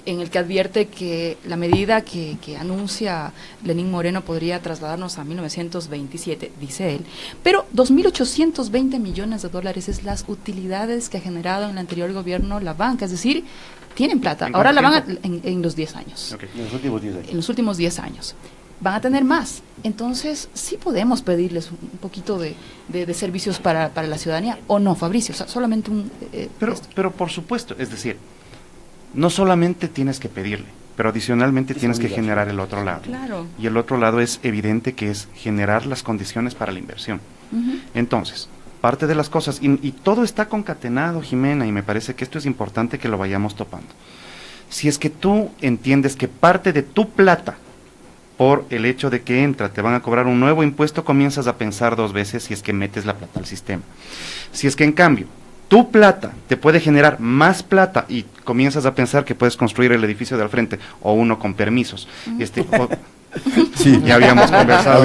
Speaker 2: en el que advierte que la medida que anuncia Lenín Moreno podría trasladarnos a 1927, dice él. Pero 2.820 millones de dólares es las utilidades que ha generado en el anterior gobierno la banca, es decir, tienen plata. Ahora la van a, en los 10 años.
Speaker 1: Okay. En los últimos 10 años.
Speaker 2: En los últimos 10 años. Van a tener más. Entonces, sí podemos pedirles un poquito de servicios para la ciudadanía, ¿o no, Fabricio? O sea, solamente un...
Speaker 4: pero por supuesto, es decir, no solamente tienes que pedirle, pero adicionalmente tienes que generar el otro lado.
Speaker 2: Claro.
Speaker 4: Y el otro lado es evidente, que es generar las condiciones para la inversión. Entonces, parte de las cosas, y todo está concatenado, Jimena, y me parece que esto es importante que lo vayamos topando. Si es que tú entiendes que parte de tu plata, por el hecho de que entra, te van a cobrar un nuevo impuesto, comienzas a pensar 2 veces si es que metes la plata al sistema. Si es que en cambio, tu plata te puede generar más plata y comienzas a pensar que puedes construir el edificio de al frente o uno con permisos.
Speaker 1: Sí,
Speaker 4: ya habíamos conversado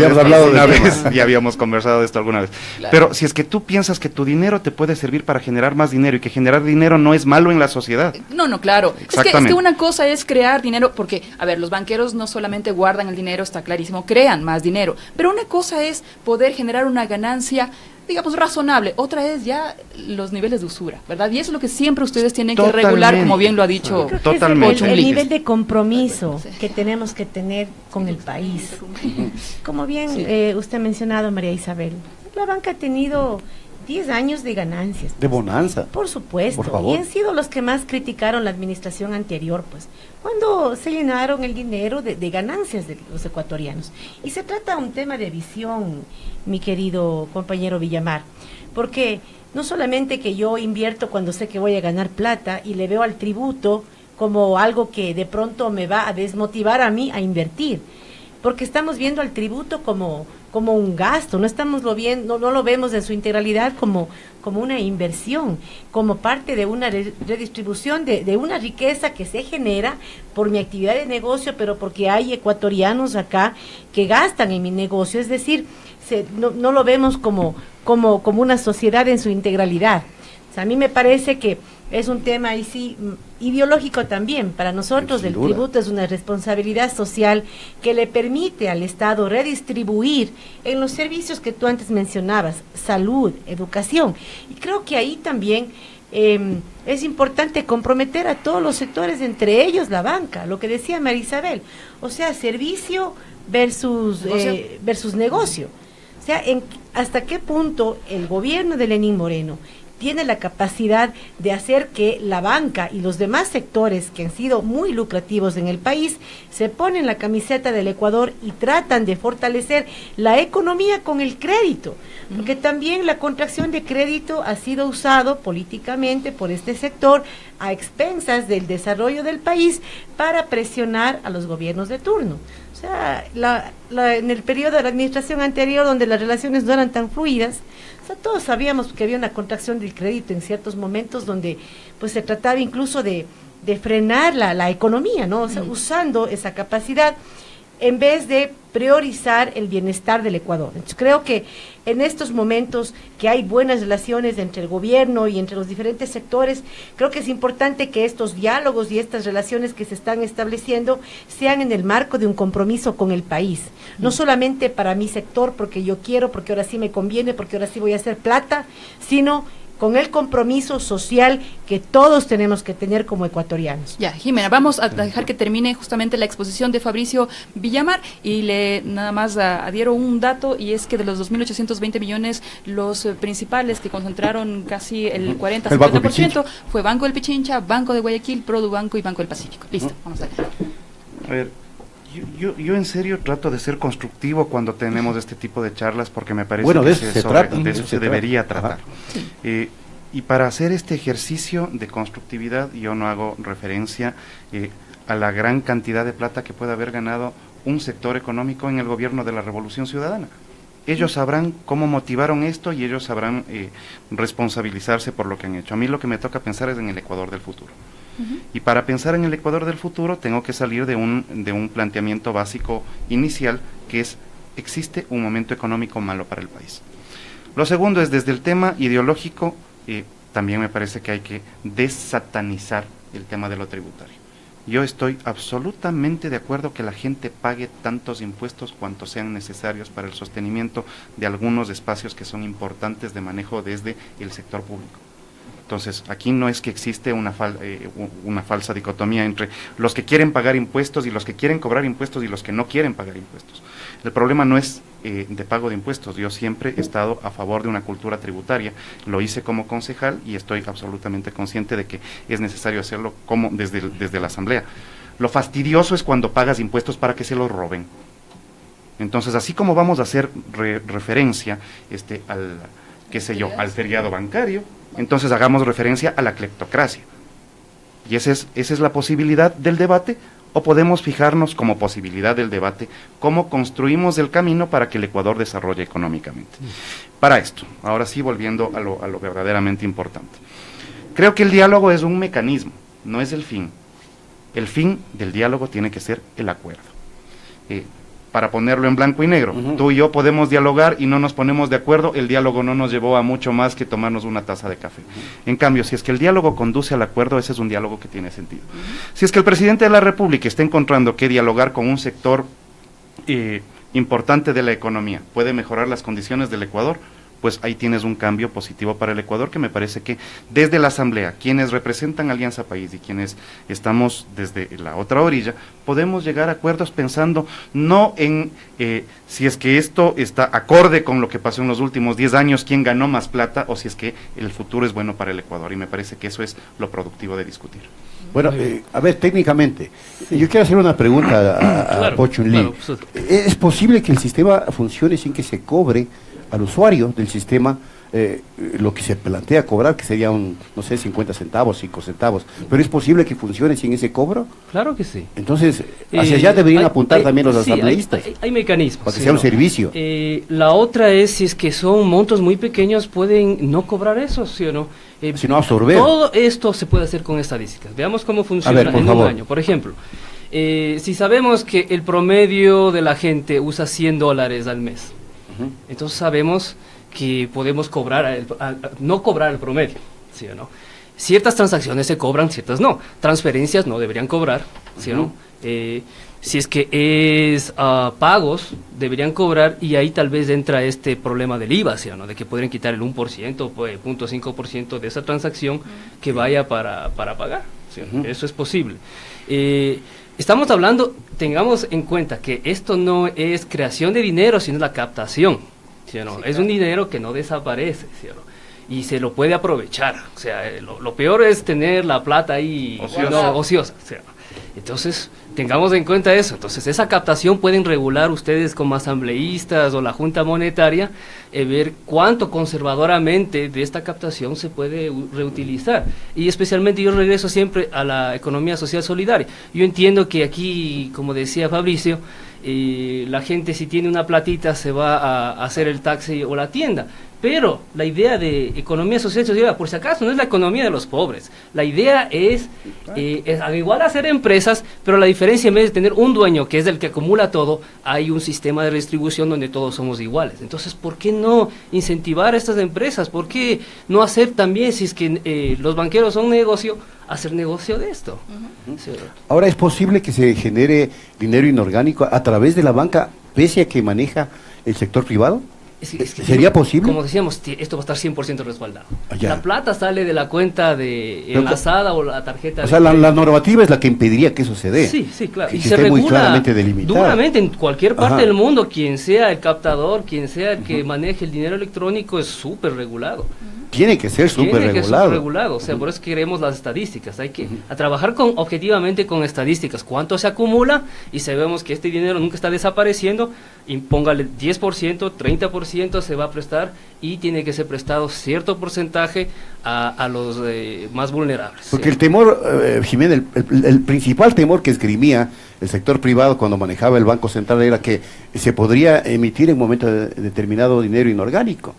Speaker 1: ya
Speaker 4: habíamos conversado de esto alguna vez.
Speaker 2: Claro.
Speaker 4: Pero si es que tú piensas que tu dinero te puede servir para generar más dinero y que generar dinero no es malo en la sociedad.
Speaker 2: No, claro. Es que una cosa es crear dinero, porque, a ver, los banqueros no solamente guardan el dinero, está clarísimo, crean más dinero, pero una cosa es poder generar una ganancia, digamos, razonable. Otra es ya los niveles de usura, ¿verdad? Y eso es lo que siempre ustedes tienen que regular, como bien lo ha dicho.
Speaker 3: Yo creo que es el nivel de compromiso que tenemos que tener con el país. Como bien usted ha mencionado, María Isabel, la banca ha tenido 10 años de ganancias.
Speaker 1: De bonanza.
Speaker 3: Por supuesto.
Speaker 1: Por favor.
Speaker 3: Y han sido los que más criticaron la administración anterior, pues, cuando se llenaron el dinero de ganancias de los ecuatorianos. Y se trata de un tema de visión, mi querido compañero Villamar, porque no solamente que yo invierto cuando sé que voy a ganar plata y le veo al tributo como algo que de pronto me va a desmotivar a mí a invertir, porque estamos viendo al tributo como un gasto, no lo vemos en su integralidad como una inversión, como parte de una redistribución de una riqueza que se genera por mi actividad de negocio, pero porque hay ecuatorianos acá que gastan en mi negocio, es decir, no lo vemos como una sociedad en su integralidad. O sea, a mí me parece que es un tema ahí sí ideológico también. Para nosotros el tributo es una responsabilidad social que le permite al Estado redistribuir en los servicios que tú antes mencionabas, salud, educación. Y creo que ahí también es importante comprometer a todos los sectores, entre ellos la banca, lo que decía María Isabel, o sea, servicio versus negocio. O sea, hasta qué punto el gobierno de Lenín Moreno tiene la capacidad de hacer que la banca y los demás sectores que han sido muy lucrativos en el país se ponen la camiseta del Ecuador y tratan de fortalecer la economía con el crédito, porque también la contracción de crédito ha sido usado políticamente por este sector a expensas del desarrollo del país para presionar a los gobiernos de turno. O sea, en el periodo de la administración anterior, donde las relaciones no eran tan fluidas, o sea, todos sabíamos que había una contracción del crédito en ciertos momentos donde pues se trataba incluso de frenar la economía, ¿no? O sea, usando esa capacidad en vez de priorizar el bienestar del Ecuador. Entonces, creo que en estos momentos que hay buenas relaciones entre el gobierno y entre los diferentes sectores, creo que es importante que estos diálogos y estas relaciones que se están estableciendo sean en el marco de un compromiso con el país. No solamente para mi sector, porque yo quiero, porque ahora sí me conviene, porque ahora sí voy a hacer plata, sino con el compromiso social que todos tenemos que tener como ecuatorianos.
Speaker 2: Ya, Jimena, vamos a dejar que termine justamente la exposición de Fabricio Villamar y le nada más adhiero un dato, y es que de los 2.820 millones, los principales que concentraron casi el 40-50% fue Banco del Pichincha, Banco de Guayaquil, Produbanco y Banco del Pacífico. Listo, vamos a ver.
Speaker 4: A ver, yo en serio trato de ser constructivo cuando tenemos este tipo de charlas, porque me parece que de eso se debería tratar. Y para hacer este ejercicio de constructividad, yo no hago referencia a la gran cantidad de plata que puede haber ganado un sector económico en el gobierno de la Revolución Ciudadana. Ellos sabrán cómo motivaron esto y ellos sabrán responsabilizarse por lo que han hecho. A mí lo que me toca pensar es en el Ecuador del futuro. Y para pensar en el Ecuador del futuro tengo que salir de un planteamiento básico inicial, que es: existe un momento económico malo para el país. Lo segundo es, desde el tema ideológico, también me parece que hay que desatanizar el tema de lo tributario. Yo estoy absolutamente de acuerdo que la gente pague tantos impuestos cuantos sean necesarios para el sostenimiento de algunos espacios que son importantes de manejo desde el sector público. Entonces, aquí no es que existe una falsa dicotomía entre los que quieren pagar impuestos y los que quieren cobrar impuestos y los que no quieren pagar impuestos. El problema no es de pago de impuestos. Yo siempre he estado a favor de una cultura tributaria. Lo hice como concejal y estoy absolutamente consciente de que es necesario hacerlo como desde la Asamblea. Lo fastidioso es cuando pagas impuestos para que se los roben. Entonces, así como vamos a hacer referencia al feriado bancario, entonces hagamos referencia a la cleptocracia. Y esa es la posibilidad del debate, o podemos fijarnos como posibilidad del debate cómo construimos el camino para que el Ecuador desarrolle económicamente. Para esto, ahora sí volviendo a lo verdaderamente importante. Creo que el diálogo es un mecanismo, no es el fin. El fin del diálogo tiene que ser el acuerdo. Para ponerlo en blanco y negro, tú y yo podemos dialogar y no nos ponemos de acuerdo, el diálogo no nos llevó a mucho más que tomarnos una taza de café. En cambio, si es que el diálogo conduce al acuerdo, ese es un diálogo que tiene sentido. Si es que el presidente de la República está encontrando que dialogar con un sector importante de la economía puede mejorar las condiciones del Ecuador, pues ahí tienes un cambio positivo para el Ecuador, que me parece que desde la Asamblea, quienes representan Alianza País y quienes estamos desde la otra orilla, podemos llegar a acuerdos pensando no en si es que esto está acorde con lo que pasó en los últimos 10 años, quién ganó más plata, o si es que el futuro es bueno para el Ecuador, y me parece que eso es lo productivo de discutir.
Speaker 1: Bueno, a ver, técnicamente, yo quiero hacer una pregunta a Pochun Lee.
Speaker 5: Claro,
Speaker 1: ¿Es posible que el sistema funcione sin que se cobre al usuario del sistema lo que se plantea cobrar, que sería no sé, 50 centavos, 5 centavos? ¿Pero es posible que funcione sin ese cobro?
Speaker 5: Claro que sí.
Speaker 1: Entonces, hacia allá deberían apuntar también los asambleístas.
Speaker 5: Hay mecanismos.
Speaker 1: Para que sea un servicio.
Speaker 5: La otra es, si es que son montos muy pequeños, pueden no cobrar eso, ¿sí o no?
Speaker 1: Sino absorber.
Speaker 5: Todo esto se puede hacer con estadísticas. Veamos cómo funciona en un año. Por ejemplo, si sabemos que el promedio de la gente usa $100 al mes, entonces sabemos que podemos cobrar no cobrar el promedio, ¿sí o no? Ciertas transacciones se cobran, ciertas no. Transferencias no deberían cobrar, ¿sí o no? Si es que es pagos, deberían cobrar, y ahí tal vez entra este problema del IVA, ¿sí o no? De que podrían quitar el 1%, 0.5% de esa transacción que vaya para pagar, ¿sí o no? Eso es posible. Estamos hablando, tengamos en cuenta que esto no es creación de dinero, sino la captación, ¿sí o no? Es un dinero que no desaparece, ¿sí o no? Y se lo puede aprovechar. O sea, lo peor es tener la plata ahí ociosa, ¿sí o no? Entonces, tengamos en cuenta eso. Entonces, esa captación pueden regular ustedes como asambleístas o la Junta Monetaria, ver cuánto conservadoramente de esta captación se puede reutilizar. Y especialmente yo regreso siempre a la economía social solidaria. Yo entiendo que aquí, como decía Fabricio, la gente, si tiene una platita, se va a hacer el taxi o la tienda. Pero la idea de economía social solidaria, por si acaso, no es la economía de los pobres. La idea es igual hacer empresas, pero la diferencia, en vez de tener un dueño que es el que acumula todo, hay un sistema de redistribución donde todos somos iguales. Entonces, ¿por qué no incentivar a estas empresas? ¿Por qué no hacer también, si es que los banqueros son negocio, hacer negocio de esto? ¿Sí?
Speaker 1: Ahora, ¿es posible que se genere dinero inorgánico a través de la banca, pese a que maneja el sector privado? ¿Sería posible?
Speaker 5: Como decíamos, esto va a estar 100% respaldado. La plata sale de la cuenta enlazada o la tarjeta.
Speaker 1: O sea, la normativa es la que impediría que eso se dé.
Speaker 5: Sí, claro.
Speaker 1: Que se esté muy claramente delimitada.
Speaker 5: Duramente en cualquier parte del mundo, quien sea el captador, quien sea el que maneje el dinero electrónico, es súper regulado.
Speaker 1: Tiene que ser súper regulado.
Speaker 5: O sea, por eso queremos las estadísticas. Hay que trabajar objetivamente con estadísticas. ¿Cuánto se acumula? Y sabemos que este dinero nunca está desapareciendo. Y póngale 10%, 30% se va a prestar, y tiene que ser prestado cierto porcentaje a los más vulnerables.
Speaker 1: Porque el temor, Jiménez, el principal temor que esgrimía el sector privado cuando manejaba el Banco Central era que se podría emitir en un momento determinado dinero inorgánico.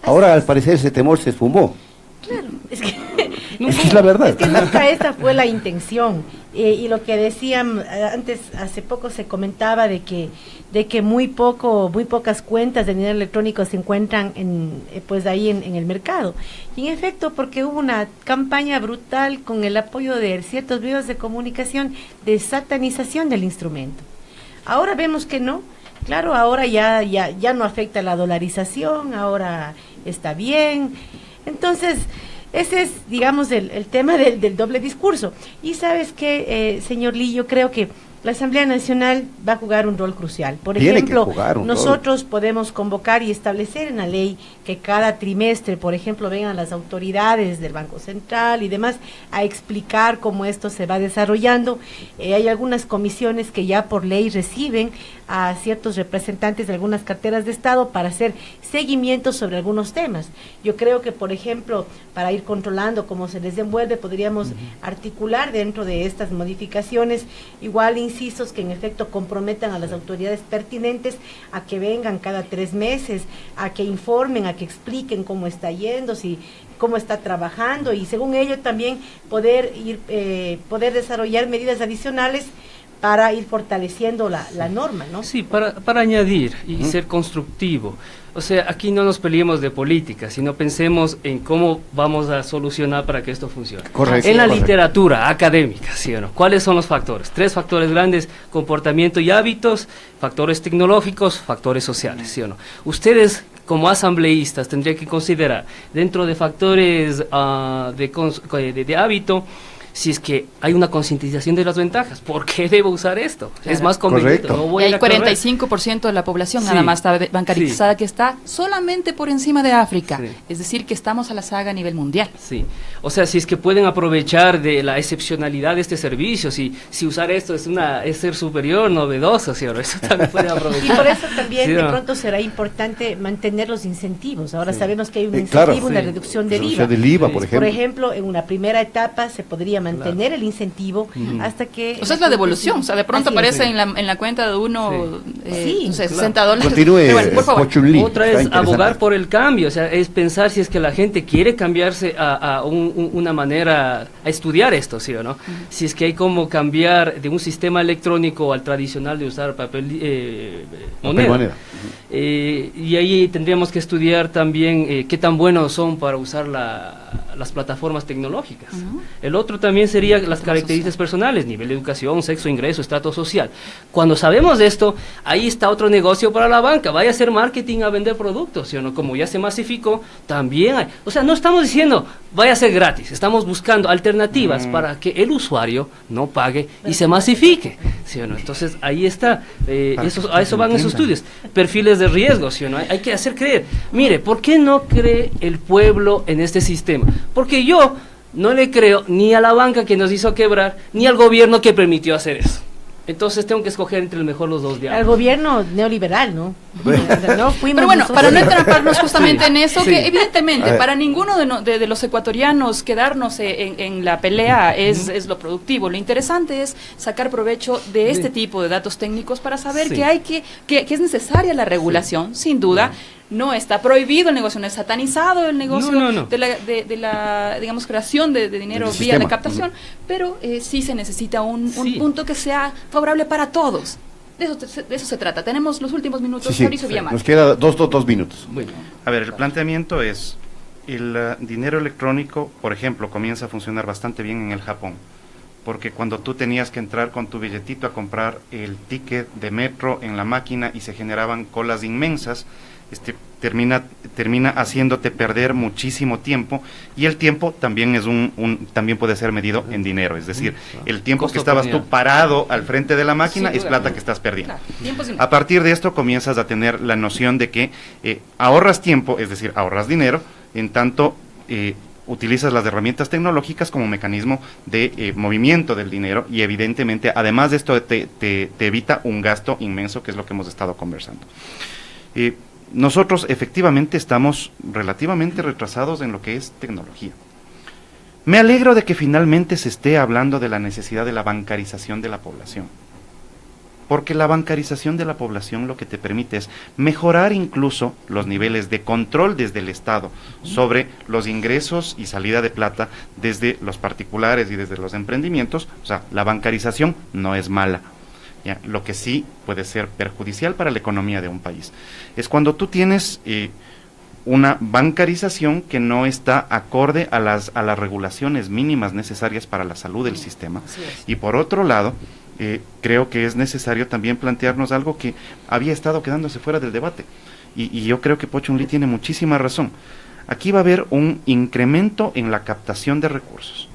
Speaker 1: Ahora, al parecer, ese temor se esfumó.
Speaker 3: Claro, es
Speaker 1: la verdad.
Speaker 3: Es que nunca esa fue la intención. Y lo que decían antes, hace poco se comentaba de que muy pocas cuentas de dinero electrónico se encuentran ahí en el mercado. Y en efecto, porque hubo una campaña brutal con el apoyo de ciertos medios de comunicación de satanización del instrumento. Ahora vemos que no. Claro, ahora ya no afecta la dolarización, ahora está bien. Entonces, ese es, digamos, el tema del doble discurso. Y sabes qué, señor Lee, yo creo que la Asamblea Nacional va a jugar un rol crucial. Por ejemplo, nosotros podemos convocar y establecer en la ley que cada trimestre, por ejemplo, vengan las autoridades del Banco Central y demás a explicar cómo esto se va desarrollando. Hay algunas comisiones que ya por ley reciben a ciertos representantes de algunas carteras de Estado para hacer seguimiento sobre algunos temas. Yo creo que, por ejemplo, para ir controlando cómo se desenvuelve, podríamos articular dentro de estas modificaciones igual incisos que en efecto comprometan a las autoridades pertinentes a que vengan cada 3 meses, a que informen, a que expliquen cómo está yendo, cómo está trabajando, y según ello también poder desarrollar medidas adicionales para ir fortaleciendo la norma, ¿no?
Speaker 5: Sí, para añadir y ser constructivo. O sea, aquí no nos peleemos de política, sino pensemos en cómo vamos a solucionar para que esto funcione.
Speaker 1: Correcto.
Speaker 5: En la literatura académica, ¿sí o no? ¿Cuáles son los factores? 3 factores grandes: comportamiento y hábitos, factores tecnológicos, factores sociales, ¿sí o no? Ustedes, como asambleístas, tendrían que considerar, dentro de factores de hábito, si es que hay una concientización de las ventajas. ¿Por qué debo usar esto? Claro. Es más conveniente.
Speaker 2: No el 45% de la población nada más está bancarizada, que está solamente por encima de África. Sí. Es decir, que estamos a la saga a nivel mundial.
Speaker 5: Sí. O sea, si es que pueden aprovechar de la excepcionalidad de este servicio, si usar esto es ser superior, novedoso, ¿sí? Eso también pueden aprovechar.
Speaker 3: Y por eso también de pronto será importante mantener los incentivos. Ahora sabemos que hay un incentivo, una reducción del IVA.
Speaker 1: Por ejemplo,
Speaker 3: en una primera etapa se podría mantener el incentivo hasta que...
Speaker 2: O sea, es la devolución, o sea, de pronto aparece en la cuenta de uno, no sé, $60.
Speaker 1: Continúe,
Speaker 2: bueno, por favor.
Speaker 5: Otra es abogar por el cambio, o sea, es pensar si es que la gente quiere cambiarse a una manera, a estudiar esto, ¿sí o no? Si es que hay como cambiar de un sistema electrónico al tradicional de usar papel moneda. Y ahí tendríamos que estudiar también qué tan buenos son para usar las plataformas tecnológicas. El otro también sería las características personales: nivel de educación, sexo, ingreso, estrato social. Cuando sabemos de esto, ahí está otro negocio para la banca. Vaya a hacer marketing, a vender productos, ¿sí o no? Como ya se masificó, también hay. O sea, no estamos diciendo vaya a ser gratis, estamos buscando alternativas para que el usuario no pague y se masifique, ¿sí o no? Entonces, ahí está, a eso van esos estudios. Perfiles de riesgo, ¿sí o no? Hay que hacer creer. Mire, ¿por qué no cree el pueblo en este sistema? Porque yo no le creo ni a la banca que nos hizo quebrar, ni al gobierno que permitió hacer eso. Entonces tengo que escoger entre el mejor los dos diablos.
Speaker 3: Al gobierno neoliberal, ¿no?
Speaker 2: Pero bueno, para no entramparnos justamente en eso, que evidentemente para ninguno de los ecuatorianos quedarnos en la pelea es lo productivo. Lo interesante es sacar provecho de este tipo de datos técnicos para saber que es necesaria la regulación, sin duda. No está prohibido el negocio, no es satanizado el negocio de la digamos, creación de dinero vía la captación, pero sí se necesita un punto que sea favorable para todos. De eso se trata. Tenemos los últimos minutos. Mauricio Villamar.
Speaker 1: Nos queda dos minutos.
Speaker 4: Bueno. A ver, el planteamiento es: el dinero electrónico, por ejemplo, comienza a funcionar bastante bien en el Japón, porque cuando tú tenías que entrar con tu billetito a comprar el ticket de metro en la máquina y se generaban colas inmensas, termina haciéndote perder muchísimo tiempo, y el tiempo también es también puede ser medido en dinero, es decir, el tiempo que estabas tú parado al frente de la máquina es plata que estás perdiendo. A partir de esto comienzas a tener la noción de que ahorras tiempo, es decir, ahorras dinero, en tanto utilizas las herramientas tecnológicas como mecanismo de movimiento del dinero, y evidentemente, además de esto, te evita un gasto inmenso, que es lo que hemos estado conversando. Nosotros efectivamente estamos relativamente retrasados en lo que es tecnología. Me alegro de que finalmente se esté hablando de la necesidad de la bancarización de la población, porque la bancarización de la población lo que te permite es mejorar incluso los niveles de control desde el Estado sobre los ingresos y salida de plata desde los particulares y desde los emprendimientos. O sea, la bancarización no es mala. ¿Ya? Lo que sí puede ser perjudicial para la economía de un país es cuando tú tienes una bancarización que no está acorde a las regulaciones mínimas necesarias para la salud del sistema. Y por otro lado, creo que es necesario también plantearnos algo que había estado quedándose fuera del debate, y yo creo que Pocho Unlí tiene muchísima razón. Aquí va a haber un incremento en la captación de recursos.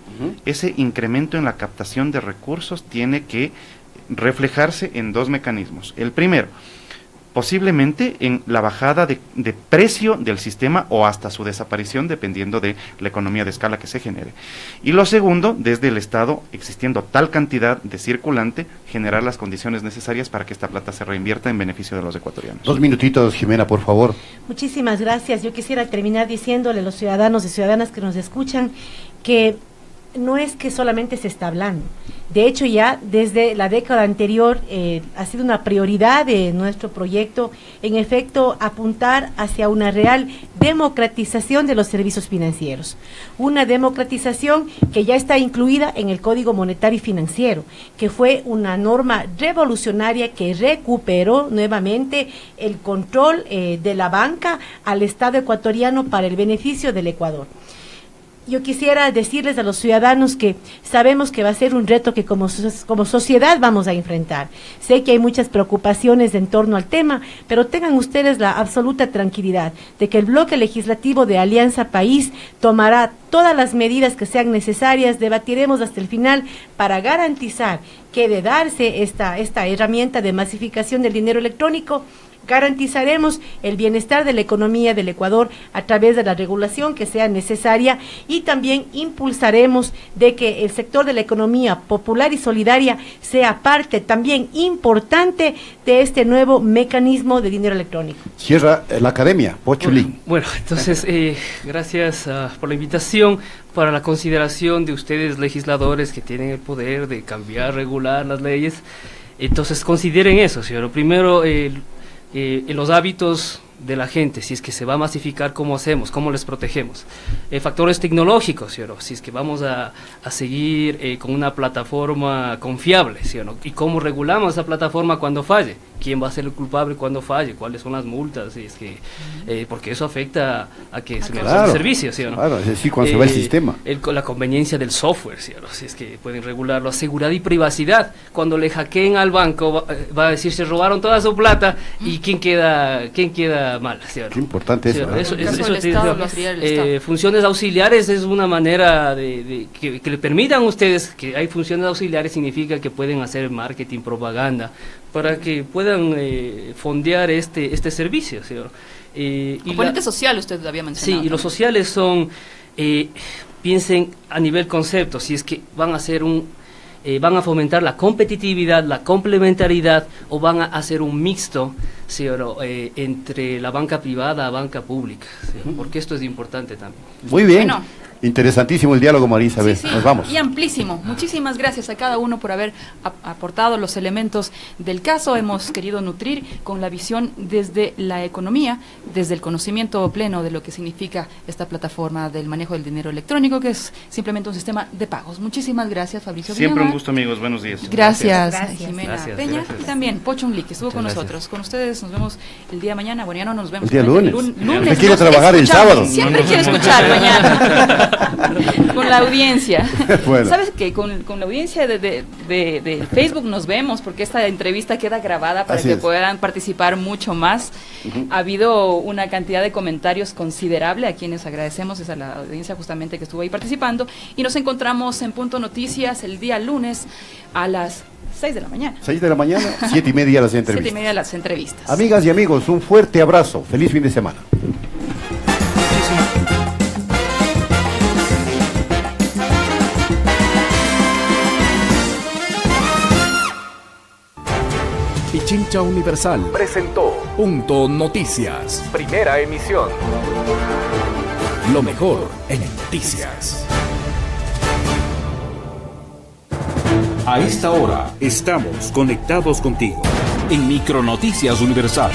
Speaker 4: Ese incremento en la captación de recursos tiene que reflejarse en dos mecanismos. El primero, posiblemente en la bajada de precio del sistema o hasta su desaparición, dependiendo de la economía de escala que se genere. Y lo segundo, desde el Estado, existiendo tal cantidad de circulante, generar las condiciones necesarias para que esta plata se reinvierta en beneficio de los ecuatorianos.
Speaker 1: 2 minutitos, Jimena, por favor.
Speaker 3: Muchísimas gracias. Yo quisiera terminar diciéndole a los ciudadanos y ciudadanas que nos escuchan que no es que solamente se está hablando. De hecho, ya desde la década anterior ha sido una prioridad de nuestro proyecto, en efecto, apuntar hacia una real democratización de los servicios financieros. Una democratización que ya está incluida en el Código Monetario y Financiero, que fue una norma revolucionaria que recuperó nuevamente el control de la banca al Estado ecuatoriano para el beneficio del Ecuador. Yo quisiera decirles a los ciudadanos que sabemos que va a ser un reto que como sociedad vamos a enfrentar. Sé que hay muchas preocupaciones en torno al tema, pero tengan ustedes la absoluta tranquilidad de que el bloque legislativo de Alianza País tomará todas las medidas que sean necesarias, debatiremos hasta el final para garantizar que de darse esta herramienta de masificación del dinero electrónico, garantizaremos el bienestar de la economía del Ecuador a través de la regulación que sea necesaria y también impulsaremos de que el sector de la economía popular y solidaria sea parte también importante de este nuevo mecanismo de dinero electrónico.
Speaker 1: Cierra la academia, Pochulín.
Speaker 5: Bueno, entonces, gracias por la invitación. Para la consideración de ustedes, legisladores que tienen el poder de cambiar, regular las leyes, entonces consideren eso, señor. Primero, los hábitos de la gente, si es que se va a masificar, ¿cómo hacemos? ¿Cómo les protegemos? Factores tecnológicos, ¿sí o no? Si es que vamos a seguir con una plataforma confiable, ¿sí o no? ¿Y cómo regulamos esa plataforma cuando falle? ¿Quién va a ser el culpable cuando falle? ¿Cuáles son las multas? Si es que, porque eso afecta a que se mejore el servicio, ¿sí o no?
Speaker 1: Claro, es decir, cuando se va el sistema.
Speaker 5: La conveniencia del software, ¿sí o no? Si es que pueden regularlo. Seguridad y privacidad. Cuando le hackeen al banco, va a decir, se robaron toda su plata, y ¿quién queda mal? ¿Sí o no?
Speaker 1: Qué importante
Speaker 5: ¿Sí o no?
Speaker 1: eso.
Speaker 5: Funciones auxiliares es una manera que le permitan a ustedes que hay funciones auxiliares, significa que pueden hacer marketing, propaganda, para que puedan fondear este servicio, ¿sí?
Speaker 2: Componente social usted había mencionado.
Speaker 5: Sí, y los sociales son, piensen a nivel concepto, si es que van a hacer van a fomentar la competitividad, la complementariedad, o van a hacer un mixto, ¿sí o no? Entre la banca privada a banca pública, ¿sí? Porque esto es importante también.
Speaker 1: Muy bien.
Speaker 2: Bueno.
Speaker 1: Interesantísimo el diálogo, María Isabel.
Speaker 2: Sí,
Speaker 1: Nos vamos.
Speaker 2: Y amplísimo. Muchísimas gracias a cada uno por haber aportado los elementos del caso. Hemos querido nutrir con la visión desde la economía, desde el conocimiento pleno de lo que significa esta plataforma del manejo del dinero electrónico, que es simplemente un sistema de pagos. Muchísimas gracias, Fabricio
Speaker 4: Siempre
Speaker 2: Villamar.
Speaker 4: un gusto, amigos. Buenos días.
Speaker 2: Gracias. Jimena Peña.
Speaker 5: Gracias.
Speaker 2: Y también Pochun Lee, que estuvo con nosotros. Con ustedes nos vemos el día de mañana. Bueno, ya no nos vemos.
Speaker 1: El día lunes.
Speaker 2: Lunes.
Speaker 1: Usted quiere
Speaker 2: nos
Speaker 1: trabajar el
Speaker 2: escuchamos.
Speaker 1: sábado.
Speaker 2: Siempre quiere escuchar mañana. Con la audiencia.
Speaker 1: Bueno.
Speaker 2: ¿Sabes qué? Con la audiencia de Facebook nos vemos, porque esta entrevista queda grabada para
Speaker 1: Así
Speaker 2: que
Speaker 1: es.
Speaker 2: puedan participar mucho más. Ha habido una cantidad de comentarios considerable, a quienes agradecemos, es a la audiencia justamente que estuvo ahí participando, y nos encontramos en Punto Noticias el día lunes a las 6 de la mañana.
Speaker 1: 6 de la mañana, 7:30 las entrevistas.
Speaker 2: 7:30 las entrevistas.
Speaker 1: Amigas y amigos, un fuerte abrazo. Feliz fin de semana.
Speaker 6: Pichincha Universal presentó Punto Noticias. Primera emisión. Lo mejor en noticias. A esta hora estamos conectados contigo en Micronoticias Universal.